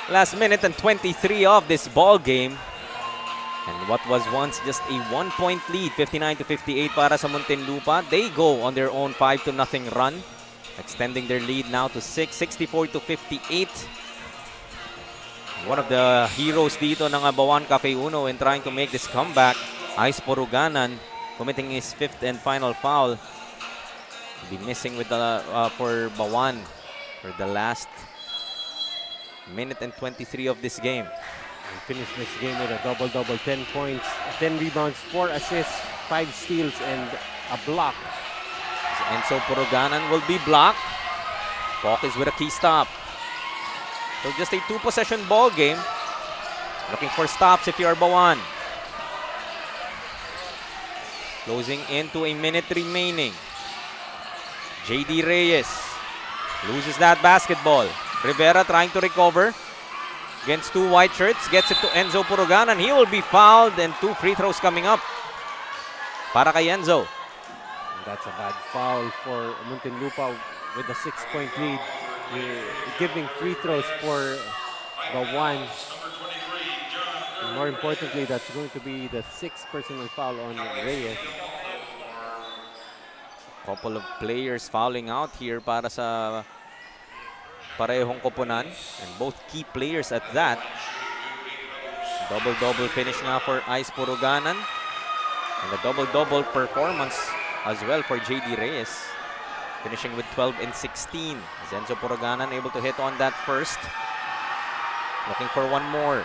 Last minute and 23 of this ball game. And what was once just a 1-point lead, 59 to 58 para sa Muntinlupa. They go on their own 5-0 run, extending their lead now to 6, 64 to 58. One of the heroes dito ng Bauan Cafe Uno in trying to make this comeback, Ice Puruganan, committing his 5th and final foul. He'll be missing with the for Bauan for the last minute and 23 of this game. We finished this game with a double-double, 10 points, 10 rebounds, 4 assists, 5 steals, and a block. Enzo Puruganan will be blocked. Pokis with a key stop. So just a 2-possession ball game. Looking for stops if you are Bauan. Closing into a minute remaining. JD Reyes loses that basketball. Rivera trying to recover against 2 white shirts. Gets it to Enzo Puruganan. He will be fouled and 2 free throws coming up para kay Enzo. And that's a bad foul for Muntinlupa with a 6-point lead. We're giving free throws for Bauan. And more importantly, that's going to be the 6th personal foul on Reyes. Couple of players fouling out here para sa parehong koponan, and both key players at that. Double-double finish nga for Ice Puruganan, and a double-double performance as well for JD Reyes, finishing with 12 and 16. Enzo Puruganan able to hit on that first. Looking for one more.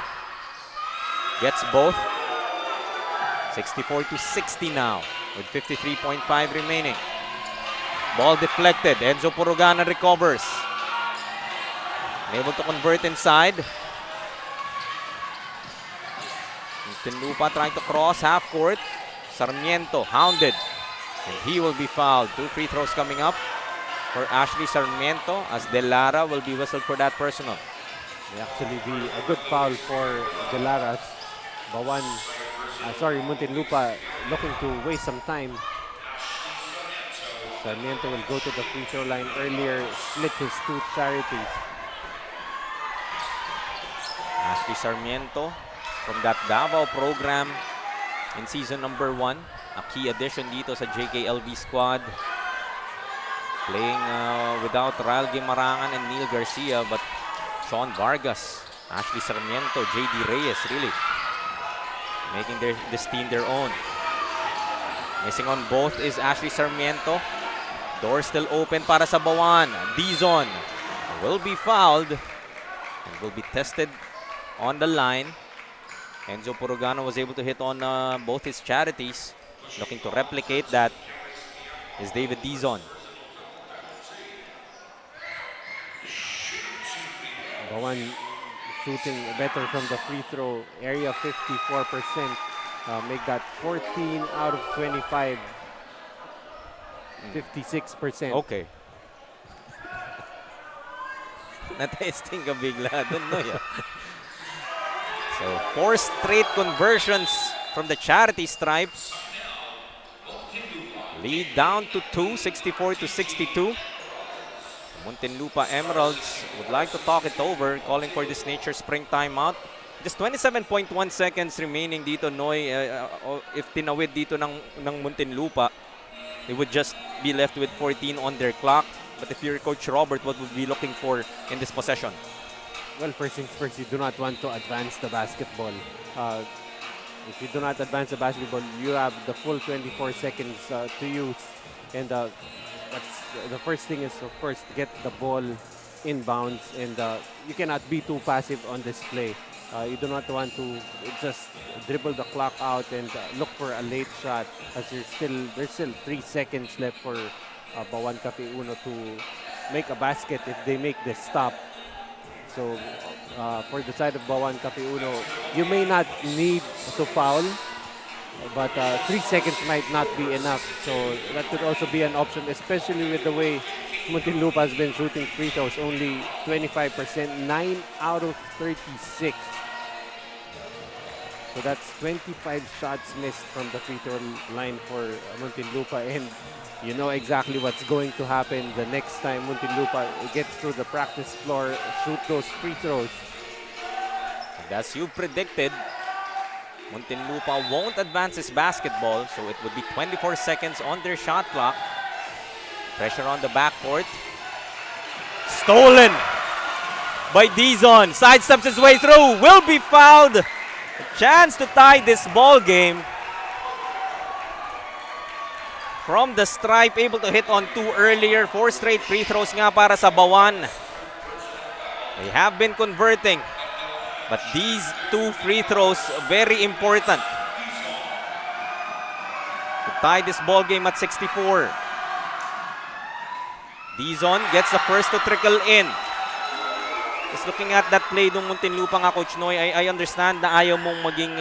Gets both. 64 to 60 now with 53.5 remaining. Ball deflected. Enzo Puruganan recovers. Able to convert inside. Muntinlupa trying to cross half court. Sarmiento hounded. And he will be fouled. 2 free throws coming up for Ashley Sarmiento as De Lara will be whistled for that personal. May actually be a good foul for De Lara. Bauan, Muntinlupa looking to waste some time. Sarmiento will go to the free throw line earlier, split his 2 charities. Ashley Sarmiento from that Davao program in season number 1. A key addition dito sa JKLV squad. Playing without Rael Guimarangan and Neil Garcia, but Sean Vargas, Ashley Sarmiento, JD Reyes really making this team their own. Missing on both is Ashley Sarmiento. Door still open para sa Bauan. Dizon will be fouled and will be tested on the line. Enzo Purugano was able to hit on both his charities. Looking to replicate that is David Dizon. Bauan shooting better from the free throw area, 54%. Make that 14 out of 25. 56%. Okay. Na-testing ka bigla dun, no? Yeah. So, 4 straight conversions from the charity stripe. Lead down to 2, 64 to 62. Muntinlupa Emeralds would like to talk it over, calling for this nature spring timeout. Just 27.1 seconds remaining dito, Noy. If tinawid dito ng Muntinlupa, they would just be left with 14 on their clock. But if you're Coach Robert, what would you be looking for in this possession? Well, first things first, you do not want to advance the basketball. If you do not advance the basketball, you have the full 24 seconds to use. And the first thing is, of course, to get the ball inbounds. And you cannot be too passive on this play. You do not want to just dribble the clock out and look for a late shot, as there's still 3 seconds left for Bauan Cafe Uno to make a basket if they make this stop. So for the side of Bauan Cafe Uno, you may not need to foul, but 3 seconds might not be enough. So that could also be an option, especially with the way Muntinlupa has been shooting free throws, only 25%, 9 out of 36. So that's 25 shots missed from the free throw line for Muntinlupa, and you know exactly what's going to happen the next time Muntinlupa gets through the practice floor, shoot those free throws. And as you predicted, Muntinlupa won't advance his basketball, so it would be 24 seconds on their shot clock. Pressure on the backcourt. Stolen by Dizon. Sidesteps his way through. Will be fouled. A chance to tie this ball game. From the stripe, able to hit on 2 earlier. 4 straight free throws nga para sa Bauan. They have been converting, but these 2 free throws very important to tie this ball game at 64. Dizon gets the first to trickle in. Just looking at that play ng Muntinlupa nga, Coach Noy, I understand na ayaw mong maging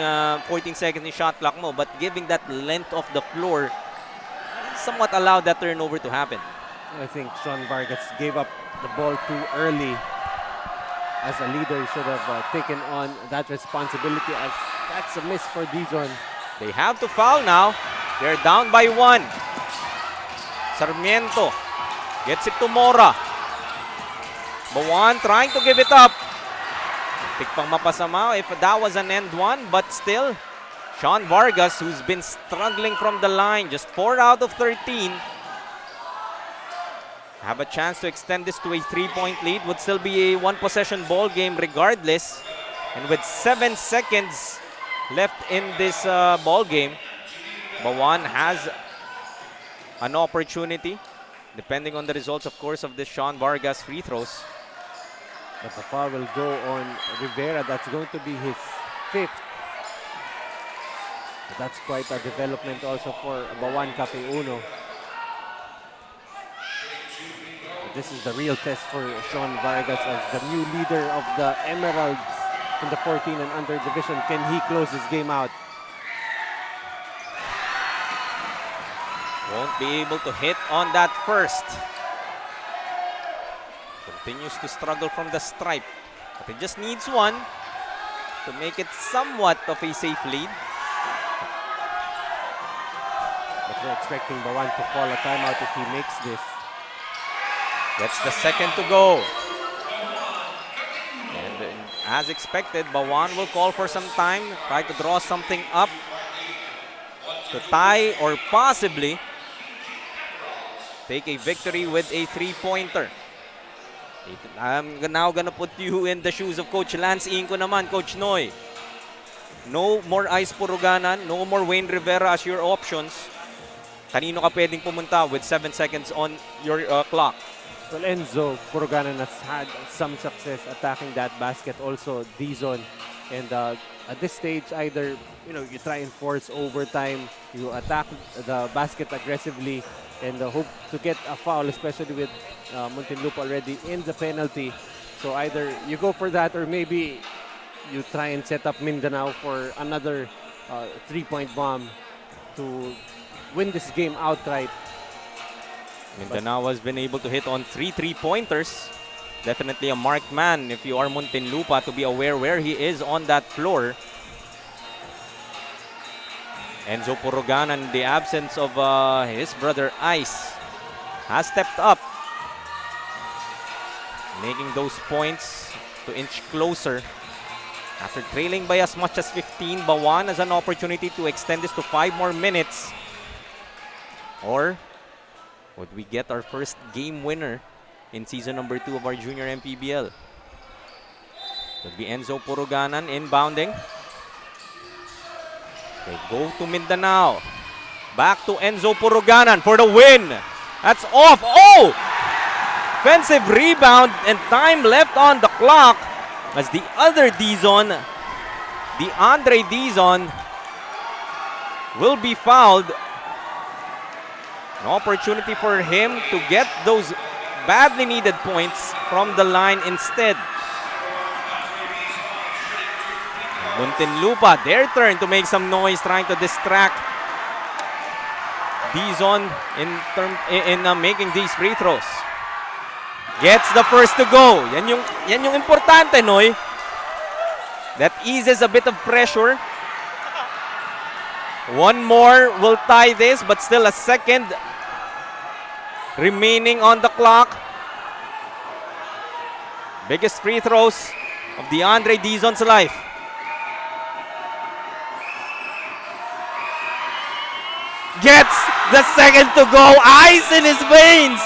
14 seconds ni shot clock mo, but giving that length of the floor somewhat allowed that turnover to happen. I think Sean Vargas gave up the ball too early. As a leader, he should have taken on that responsibility, as that's a miss for Dizon. They have to foul now. They're down by 1. Sarmiento gets it to Mora. Bauan trying to give it up. Tikpang mapasama if that was an end one, but still, Sean Vargas, who's been struggling from the line, just 4 out of 13, have a chance to extend this to a 3-point lead. Would still be a 1-possession ball game regardless. And with 7 seconds left in this ball game, Bauan has an opportunity, depending on the results, of course, of this Sean Vargas free throws. But the foul will go on Rivera. That's going to be his 5th. But that's quite a development also for Bauan Cafe Uno. This is the real test for Sean Vargas as the new leader of the Emeralds in the 14 and under division. Can he close his game out? Won't be able to hit on that first. Continues to struggle from the stripe, but he just needs one to make it somewhat of a safe lead. But we're expecting Bauan to call a timeout if he makes this. That's the second to go. And as expected, Bauan will call for some time, try to draw something up to tie or possibly take a victory with a 3-pointer. I'm now gonna put you in the shoes of Coach Lance Inco naman, Coach Noy. No more Ice Puruganan, no more Wayne Rivera as your options. Kanino ka pwedeng pumunta with 7 seconds on your clock? Well, Enzo Puruganan has had some success attacking that basket. Also, Dizon. And at this stage, either you try and force overtime, you attack the basket aggressively, and hope to get a foul, especially with Muntinlupa already in the penalty. So either you go for that, or maybe you try and set up Mindanao for another 3-point bomb to win this game outright. Mindanao has been able to hit on 3 3-pointers. Definitely a marked man if you are Muntinlupa to be aware where he is on that floor. Enzo Puruganan, in the absence of his brother Ice, has stepped up, making those points to inch closer. After trailing by as much as 15, Bauan has an opportunity to extend this to 5 more minutes. Or would we get our first game winner in season number 2 of our junior MPBL? Would be Enzo Puruganan inbounding. They go to Mindanao. Back to Enzo Puruganan for the win. That's off. Oh! Offensive rebound and time left on the clock as the other Dizon, DeAndre Dizon, will be fouled. An opportunity for him to get those badly needed points from the line instead. Muntinlupa, their turn to make some noise, trying to distract Dizon in making these free throws. Gets the first to go. Yan yung importante, Noy. That eases a bit of pressure. One more will tie this, but still a second remaining on the clock. Biggest free throws of DeAndre Dizon's life. Gets the second to go. Ice in his veins.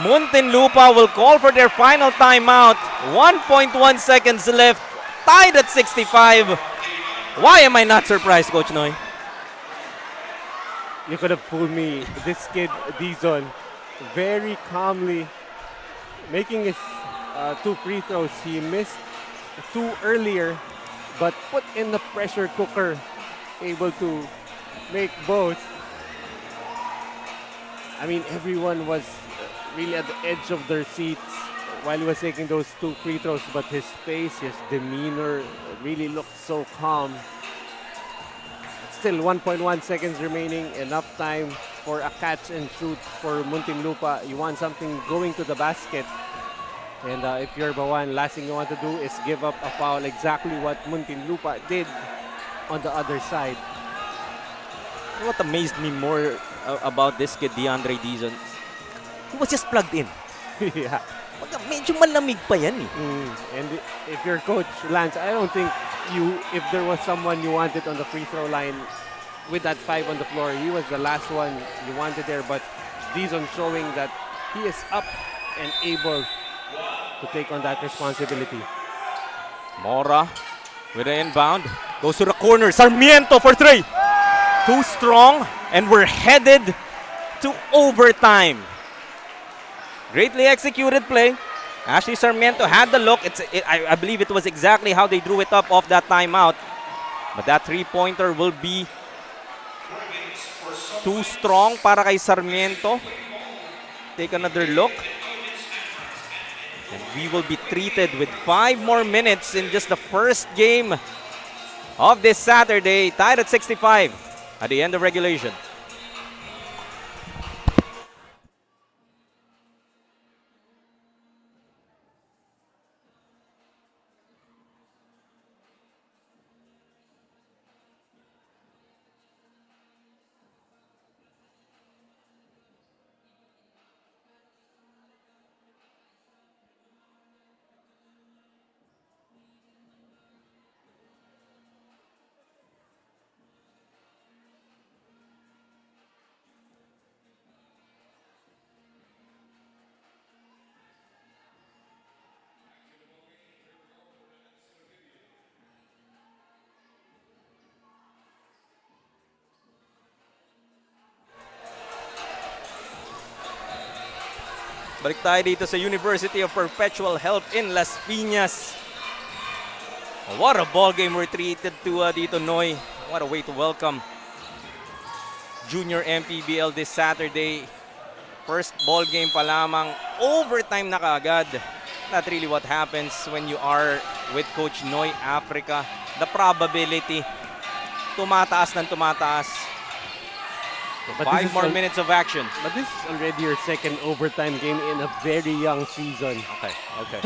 Muntinlupa will call for their final timeout. 1.1 seconds left. Tied at 65. Why am I not surprised, Coach Noy? You could have fooled me. This kid, Dizon, very calmly making his 2 free throws. He missed 2 earlier, but put in the pressure cooker, able to make both. I mean, everyone was really at the edge of their seats while he was taking those 2 free throws, but his face, his demeanor really looked so calm. Still 1.1 seconds remaining, enough time for a catch and shoot for Muntinlupa. You want something going to the basket. And if you're Bauan, last thing you want to do is give up a foul, exactly what Muntinlupa did on the other side. What amazed me more about this kid, DeAndre Dizon, he was just plugged in. Yeah. Medyo malamig pa yan eh. And if you're Coach Lance, I don't think if there was someone you wanted on the free throw line with that 5 on the floor, he was the last one you wanted there. But Dizon showing that he is up and able to take on that responsibility. Mora with the inbound. Goes to the corner. Sarmiento for 3. Too strong, and we're headed to overtime. Greatly executed play. Ashley Sarmiento had the look. I believe it was exactly how they drew it up off that timeout. But that 3-pointer will be too strong para kay Sarmiento. Take another look. And we will be treated with 5 more minutes in just the first game of this Saturday. Tied at 65 at the end of regulation. Balik tayo dito sa University of Perpetual Help in Las Piñas. What a ball game we're treated to dito, Noy. What a way to welcome Junior MPBL this Saturday. First ball game pa lamang, overtime na kaagad. Not really what happens when you are with Coach Noy Africa. The probability, tumataas ng tumataas. But 5 more minutes of action. But this is already your second overtime game in a very young season. Okay. Okay.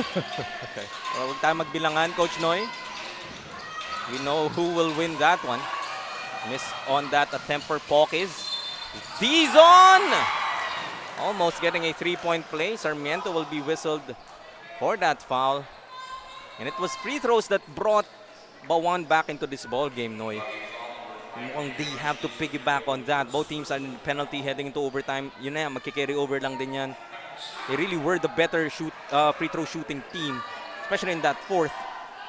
Well, huwag tayo magbilangan, Coach Noy. We know who will win that one. Miss on that attempt for Pokis. Dizon! Almost getting a 3-point play. Sarmiento will be whistled for that foul. And it was free throws that brought Bauan back into this ball game, Noy. Mukhang they have to piggyback on that. Both teams are in penalty heading into overtime. Yun na yan, magkikarry over lang din yan. They really were the better free throw shooting team, especially in that fourth.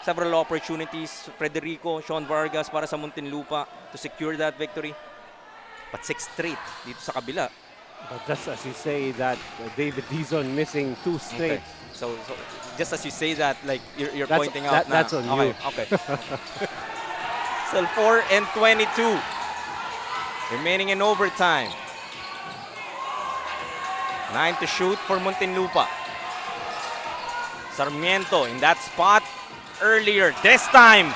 Several opportunities, Federico, Sean Vargas para sa Muntinlupa to secure that victory. But 6 straight dito sa kabila. But just as you say that, David Dizon missing 2 straight. Okay. So just as you say that, like you're That's- pointing out na. that's on you. Okay. Still 4 and 22. Remaining in overtime. 9 to shoot for Muntinlupa. Sarmiento in that spot earlier. This time,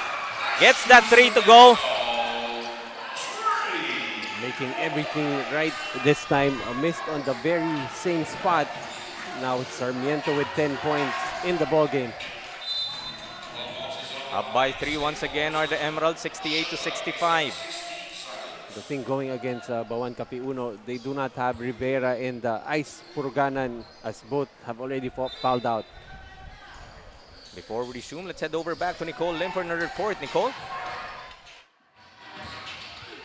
gets that 3 to go. Making everything right this time. Missed on the very same spot. Now it's Sarmiento with 10 points in the ball game. Up by 3 once again are the Emeralds, 68 to 65. The thing going against Bauan Capiuno, they do not have Rivera and Ice Puruganan as both have already fouled out. Before we resume, let's head over back to Nicole Lim for another report. Nicole?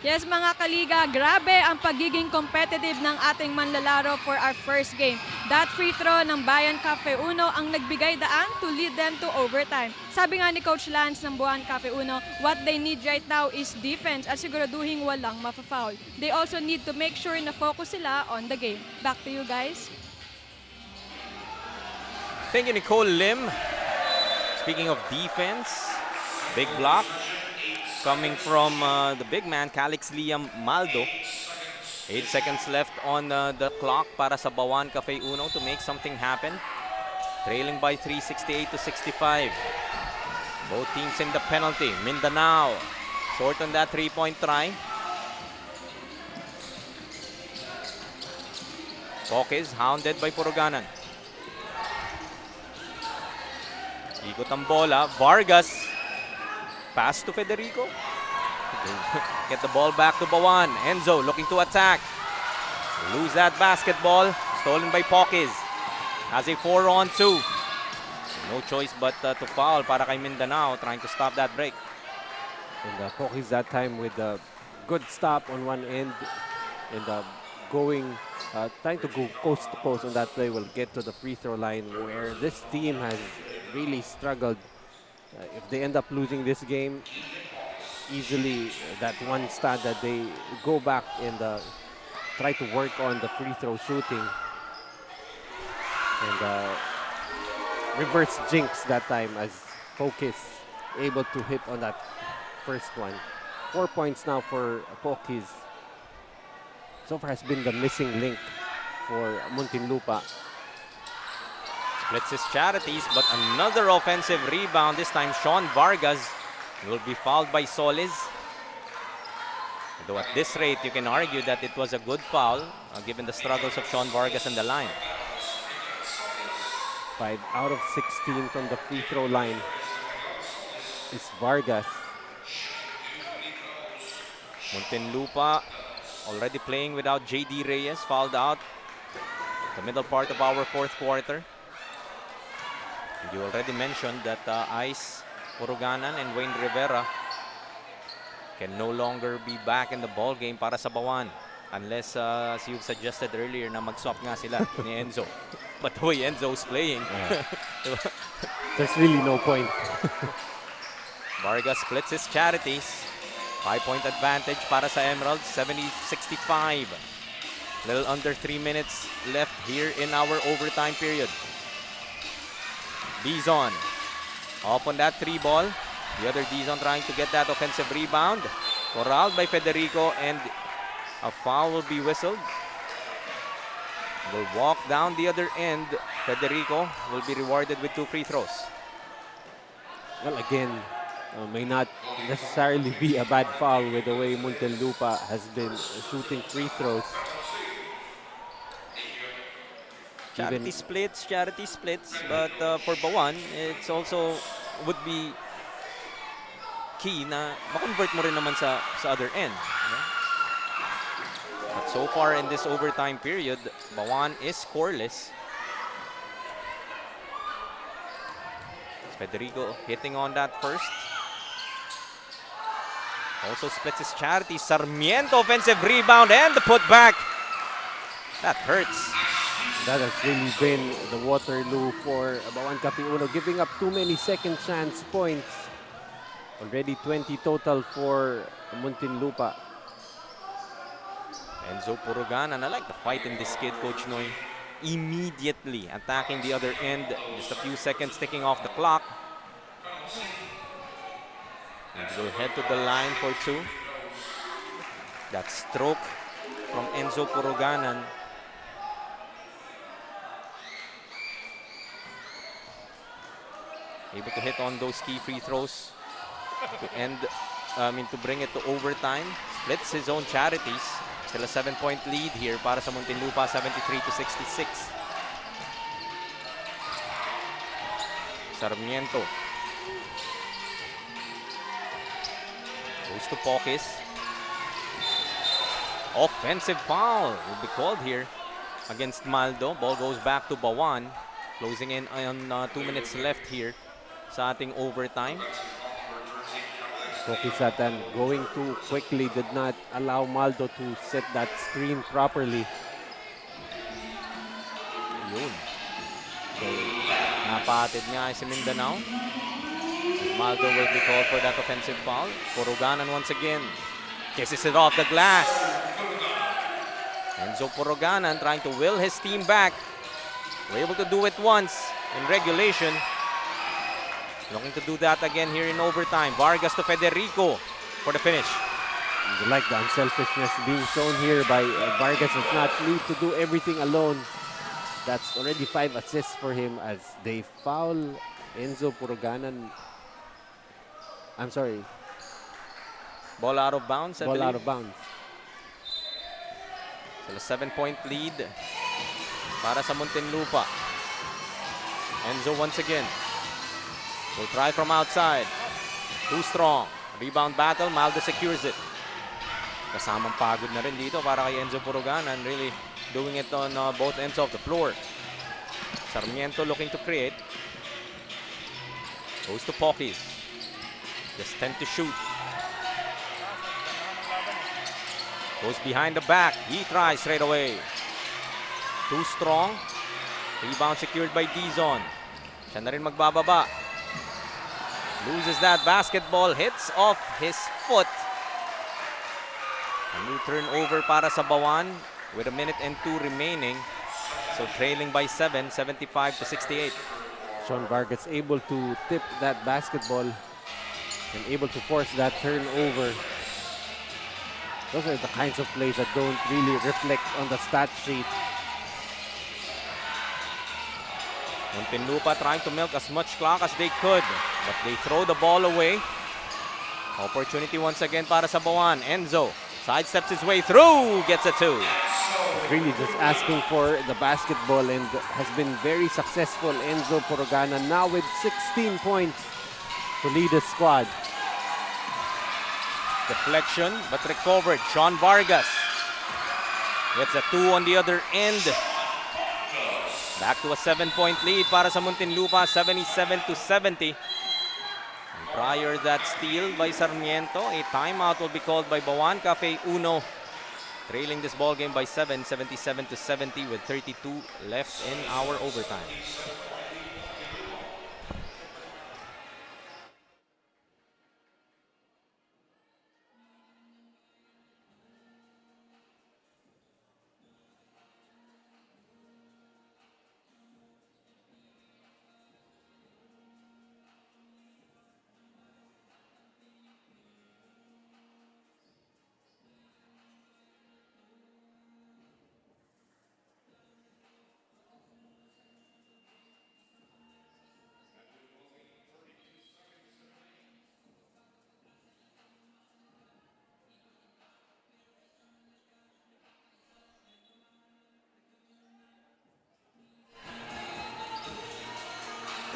Yes, mga kaliga, grabe ang pagiging competitive ng ating manlalaro for our first game. That free throw ng Bayan Cafe Uno ang nagbigay daan to lead them to overtime. Sabi nga ni Coach Lance ng Bauan Cafe Uno, what they need right now is defense at siguraduhin walang mafa-foul. They also need to make sure na focus sila on the game. Back to you guys. Thank you, Nicole Lim. Speaking of defense, big block coming from the big man, Calix Liam Maldo. 8 seconds left on the clock para sa Bauan Cafe Uno to make something happen. Trailing by 3, 68 to 65. Both teams in the penalty. Mindanao short on that 3-point try. Pokis hounded by Puruganan. Ikot ang bola. Vargas. Pass to Federico. Get the ball back to Bauan. Enzo looking to attack. Lose that basketball. Stolen by Pokis. Has a 4-on-2. No choice but to foul para kay Mindanao, trying to stop that break. And Pokis that time with a good stop on one end and trying to go coast to coast on that play will get to the free throw line where this team has really struggled. If they end up losing this game, easily that one stat that they go back and try to work on the free throw shooting and reverse jinx that time as Pokis able to hit on that first one. 4 points now for Pokis. So far has been the missing link for Muntinlupa. Splits his charities, but another offensive rebound. This time, Sean Vargas will be fouled by Solis. Though at this rate, you can argue that it was a good foul, given the struggles of Sean Vargas on the line. 5 out of 16 from the free throw line is Vargas. Muntinlupa already playing without J.D. Reyes, fouled out the middle part of our fourth quarter. You already mentioned that Ice Puruganan and Wayne Rivera can no longer be back in the ball game para sa Bauan unless as you've suggested earlier na mag-swap nga sila ni Enzo. But the way Enzo's playing, There's really no point. Vargas splits his charities. 5-point advantage para sa Emeralds, 70-65. Little under 3 minutes left here in our overtime period. Dizon off on that 3 ball. The other Dizon trying to get that offensive rebound. Corralled by Federico, and a foul will be whistled. Will walk down the other end. Federico will be rewarded with 2 free throws. Well, again, may not necessarily be a bad foul with the way Muntinlupa has been shooting free throws. Charity splits, but for Bauan, it's also would be key na makonvert mo rin naman sa other end. You know? But so far in this overtime period, Bauan is scoreless. Federico hitting on that first. Also splits his Charity. Sarmiento offensive rebound and the putback. That hurts. That has really been the Waterloo for Bauan Cafe Uno, giving up too many second chance points. Already 20 total for Muntinlupa. Enzo Puruganan, I like the fight in this kid, Coach Noy. Immediately attacking the other end. Just a few seconds ticking off the clock. And will head to the line for 2. That stroke from Enzo Puruganan. Able to hit on those key free throws to end, to bring it to overtime. Splits his own Charities. Still a 7-point lead here para sa Muntinlupa, 73-66. Sarmiento. Goes to Pokis. Offensive foul will be called here against Maldo. Ball goes back to Bauan. Closing in on 2 minutes left here sa ating overtime. Kokisatan going too quickly did not allow Maldo to set that screen properly. Yun. So, napatid nga si Mindanao. Maldo will be called for that offensive foul. Puruganan once again kisses it off the glass. Enzo Puruganan trying to will his team back. We're able to do it once in regulation. Looking to do that again here in overtime. Vargas to Federico for the finish. You like the unselfishness being shown here by Vargas. Does not need to do everything alone. That's already 5 assists for him as they foul Enzo Puruganan. I'm sorry. Ball out of bounds, I Ball believe. out of bounds. So a 7-point lead para sa Muntinlupa. Enzo once again. Will try from outside. Too strong. Rebound battle. Maldo secures it. Kasamang pagod na rin dito para kay Enzo Puruganan. Really doing it on both ends of the floor. Sarmiento looking to create. Goes to Pokis. Just 10 to shoot. Goes behind the back. He tries straight away. Too strong. Rebound secured by Dizon. Siya na rin magbababa. Loses that basketball. Hits off his foot. A new turnover para sa Bauan with 1 minute and 2 remaining. So trailing by 7, 75-68. Sean Vargas able to tip that basketball and able to force that turnover. Those are the kinds of plays that don't really reflect on the stat sheet. Muntinlupa trying to milk as much clock as they could, but they throw the ball away. Opportunity once again para sa Bauan. Enzo sidesteps his way through, gets a 2. Really just asking for the basketball and has been very successful. Enzo Puruganan now with 16 points to lead the squad. Deflection, but recovered. Sean Vargas gets a 2 on the other end. Back to a 7-point lead para sa Muntinlupa, 77-70. And prior that steal by Sarmiento, a timeout will be called by Bauan Cafe Uno. Trailing this ball game by 7, 77-70 with 32 left in our overtime.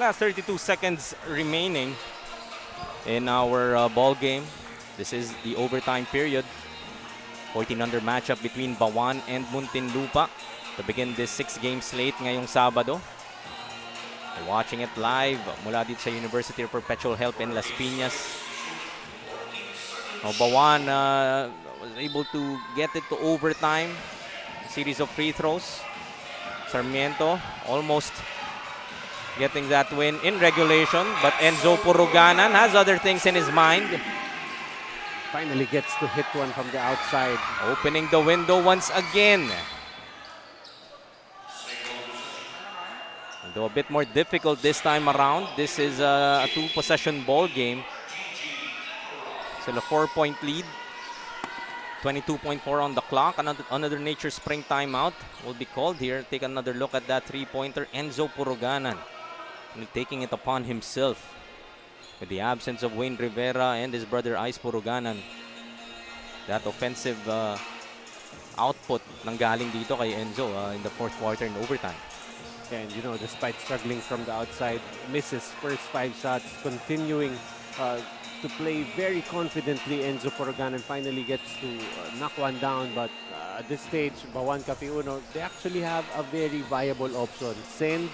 Last 32 seconds remaining in our ball game. This is the overtime period. 14-under matchup between Bauan and Muntinlupa to begin this 6-game slate ngayong Sabado. Watching it live mula dito sa University of Perpetual Health in Las Piñas. Bauan was able to get it to overtime. Series of free throws. Sarmiento almost getting that win in regulation, but Enzo Puruganan has other things in his mind. Finally gets to hit one from the outside. Opening the window once again. Though a bit more difficult this time around. This is a 2-possession ball game. Still a 4-point lead. 22.4 on the clock. Another Nature Spring timeout will be called here. Take another look at that three-pointer. Enzo Puruganan taking it upon himself with the absence of Wayne Rivera and his brother Ice Puruganan. That offensive output nanggaling dito kay Enzo in the fourth quarter in overtime. And you know, despite struggling from the outside, misses first 5 shots, continuing to play very confidently. Enzo Puruganan finally gets to knock one down, but at this stage, Bauan Cafiuno, they actually have a very viable option. Send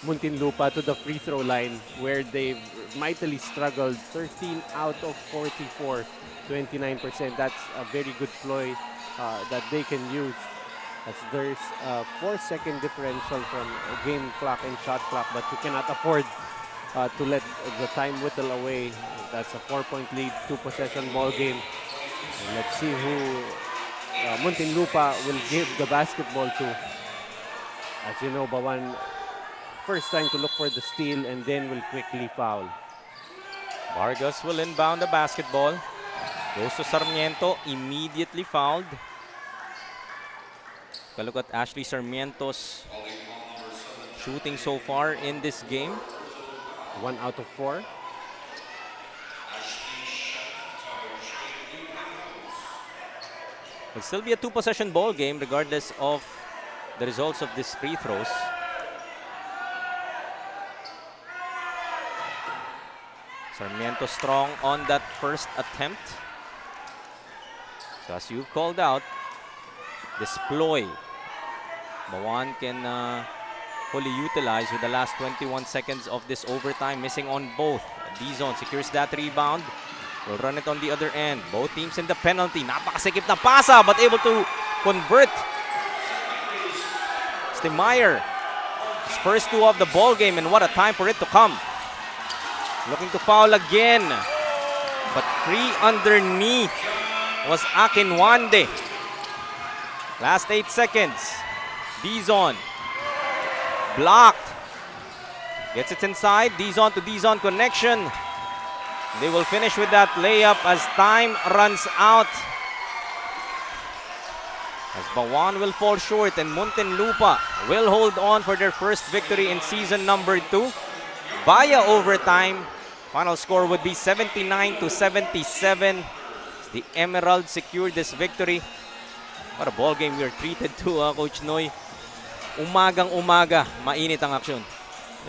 Muntinlupa to the free throw line where they've mightily struggled. 13 out of 44, 29%. That's a very good ploy that they can use, as there's a 4-second differential from game clock and shot clock, but you cannot afford to let the time whittle away. That's a 4-point lead, 2-possession ball game. And let's see who Muntinlupa will give the basketball to. As you know, Bauan first time to look for the steal and then will quickly foul. Vargas will inbound the basketball. Goes to Sarmiento, immediately fouled. Look at Ashley Sarmiento's shooting so far in this game. 1 out of 4. It'll still be a 2-possession ball game regardless of the results of these free throws. Sarmiento strong on that first attempt. So as you've called out, this ploy, Bauan can fully utilize with the last 21 seconds of this overtime, missing on both. Dizon secures that rebound. Will run it on the other end. Both teams in the penalty. Napakasikip na pasa, but able to convert. Stimeyer, his first 2 of the ball game, and what a time for it to come. Looking to foul again, but free underneath was Akinwande. Last 8 seconds. Dizon. Blocked. Gets it inside. Dizon to Dizon connection. They will finish with that layup as time runs out. As Bauan will fall short and Muntinlupa will hold on for their first victory in season number 2 via overtime. Final score would be 79-77. The Emerald secured this victory. What a ball game we are treated to, Coach Noy. Umagang-umaga, mainit ang aksyon.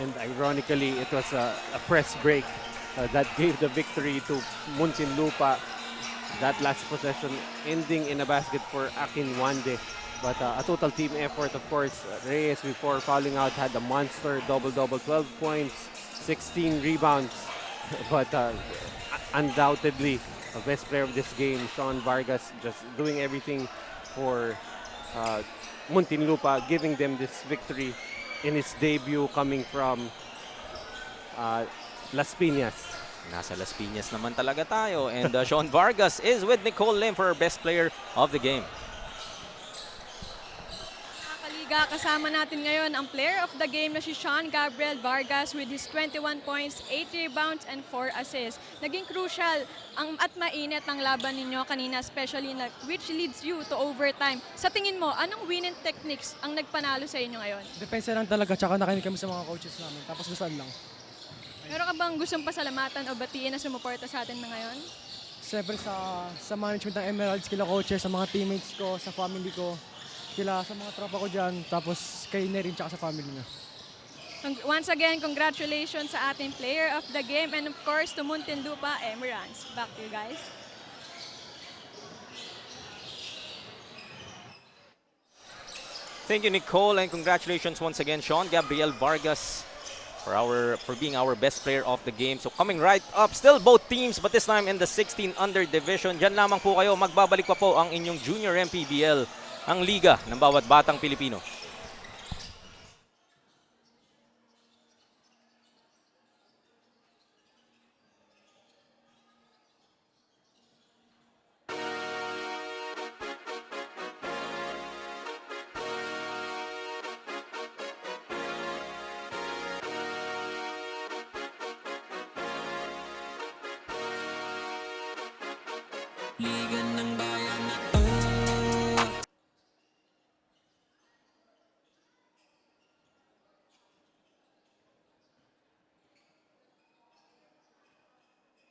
And ironically, it was a press break that gave the victory to Muntinlupa. That last possession ending in a basket for Akinwande. But a total team effort, of course. Reyes, before fouling out, had a monster double-double, 12 points, 16 rebounds. But undoubtedly, the best player of this game, Sean Vargas, just doing everything for Muntinlupa, giving them this victory in his debut coming from Las Piñas. Nasa Las Piñas naman talaga tayo. And Sean Vargas is with Nicole Lim for our best player of the game. Kaliga, kasama natin ngayon ang player of the game na si Sean Gabriel Vargas with his 21 points, 8 rebounds, and 4 assists. Naging crucial at mainit ang laban ninyo kanina, especially which leads you to overtime. Sa tingin mo, anong winning techniques ang nagpanalo sa inyo ngayon? Depensa lang talaga, tsaka nakinig kami sa mga coaches namin. Tapos dasal lang. Meron ka bang gustong pasalamatan o batiin na sumuporta sa atin na ngayon? Siyempre sa management ng Emeralds, kila coaches, sa mga teammates ko, sa family ko, kila sa mga tropa ko dyan, tapos kay Nerin tsaka sa family niya. Once again, congratulations sa ating player of the game and of course to Muntinlupa Emeralds. Back to you guys. Thank you, Nicole, and congratulations once again, Sean Gabriel Vargas, for being our best player of the game. So coming right up, still both teams, but this time in the 16 under division. Diyan lamang po kayo, magbabalik pa po ang inyong Junior MPBL, ang liga ng bawat batang Pilipino. Liga ng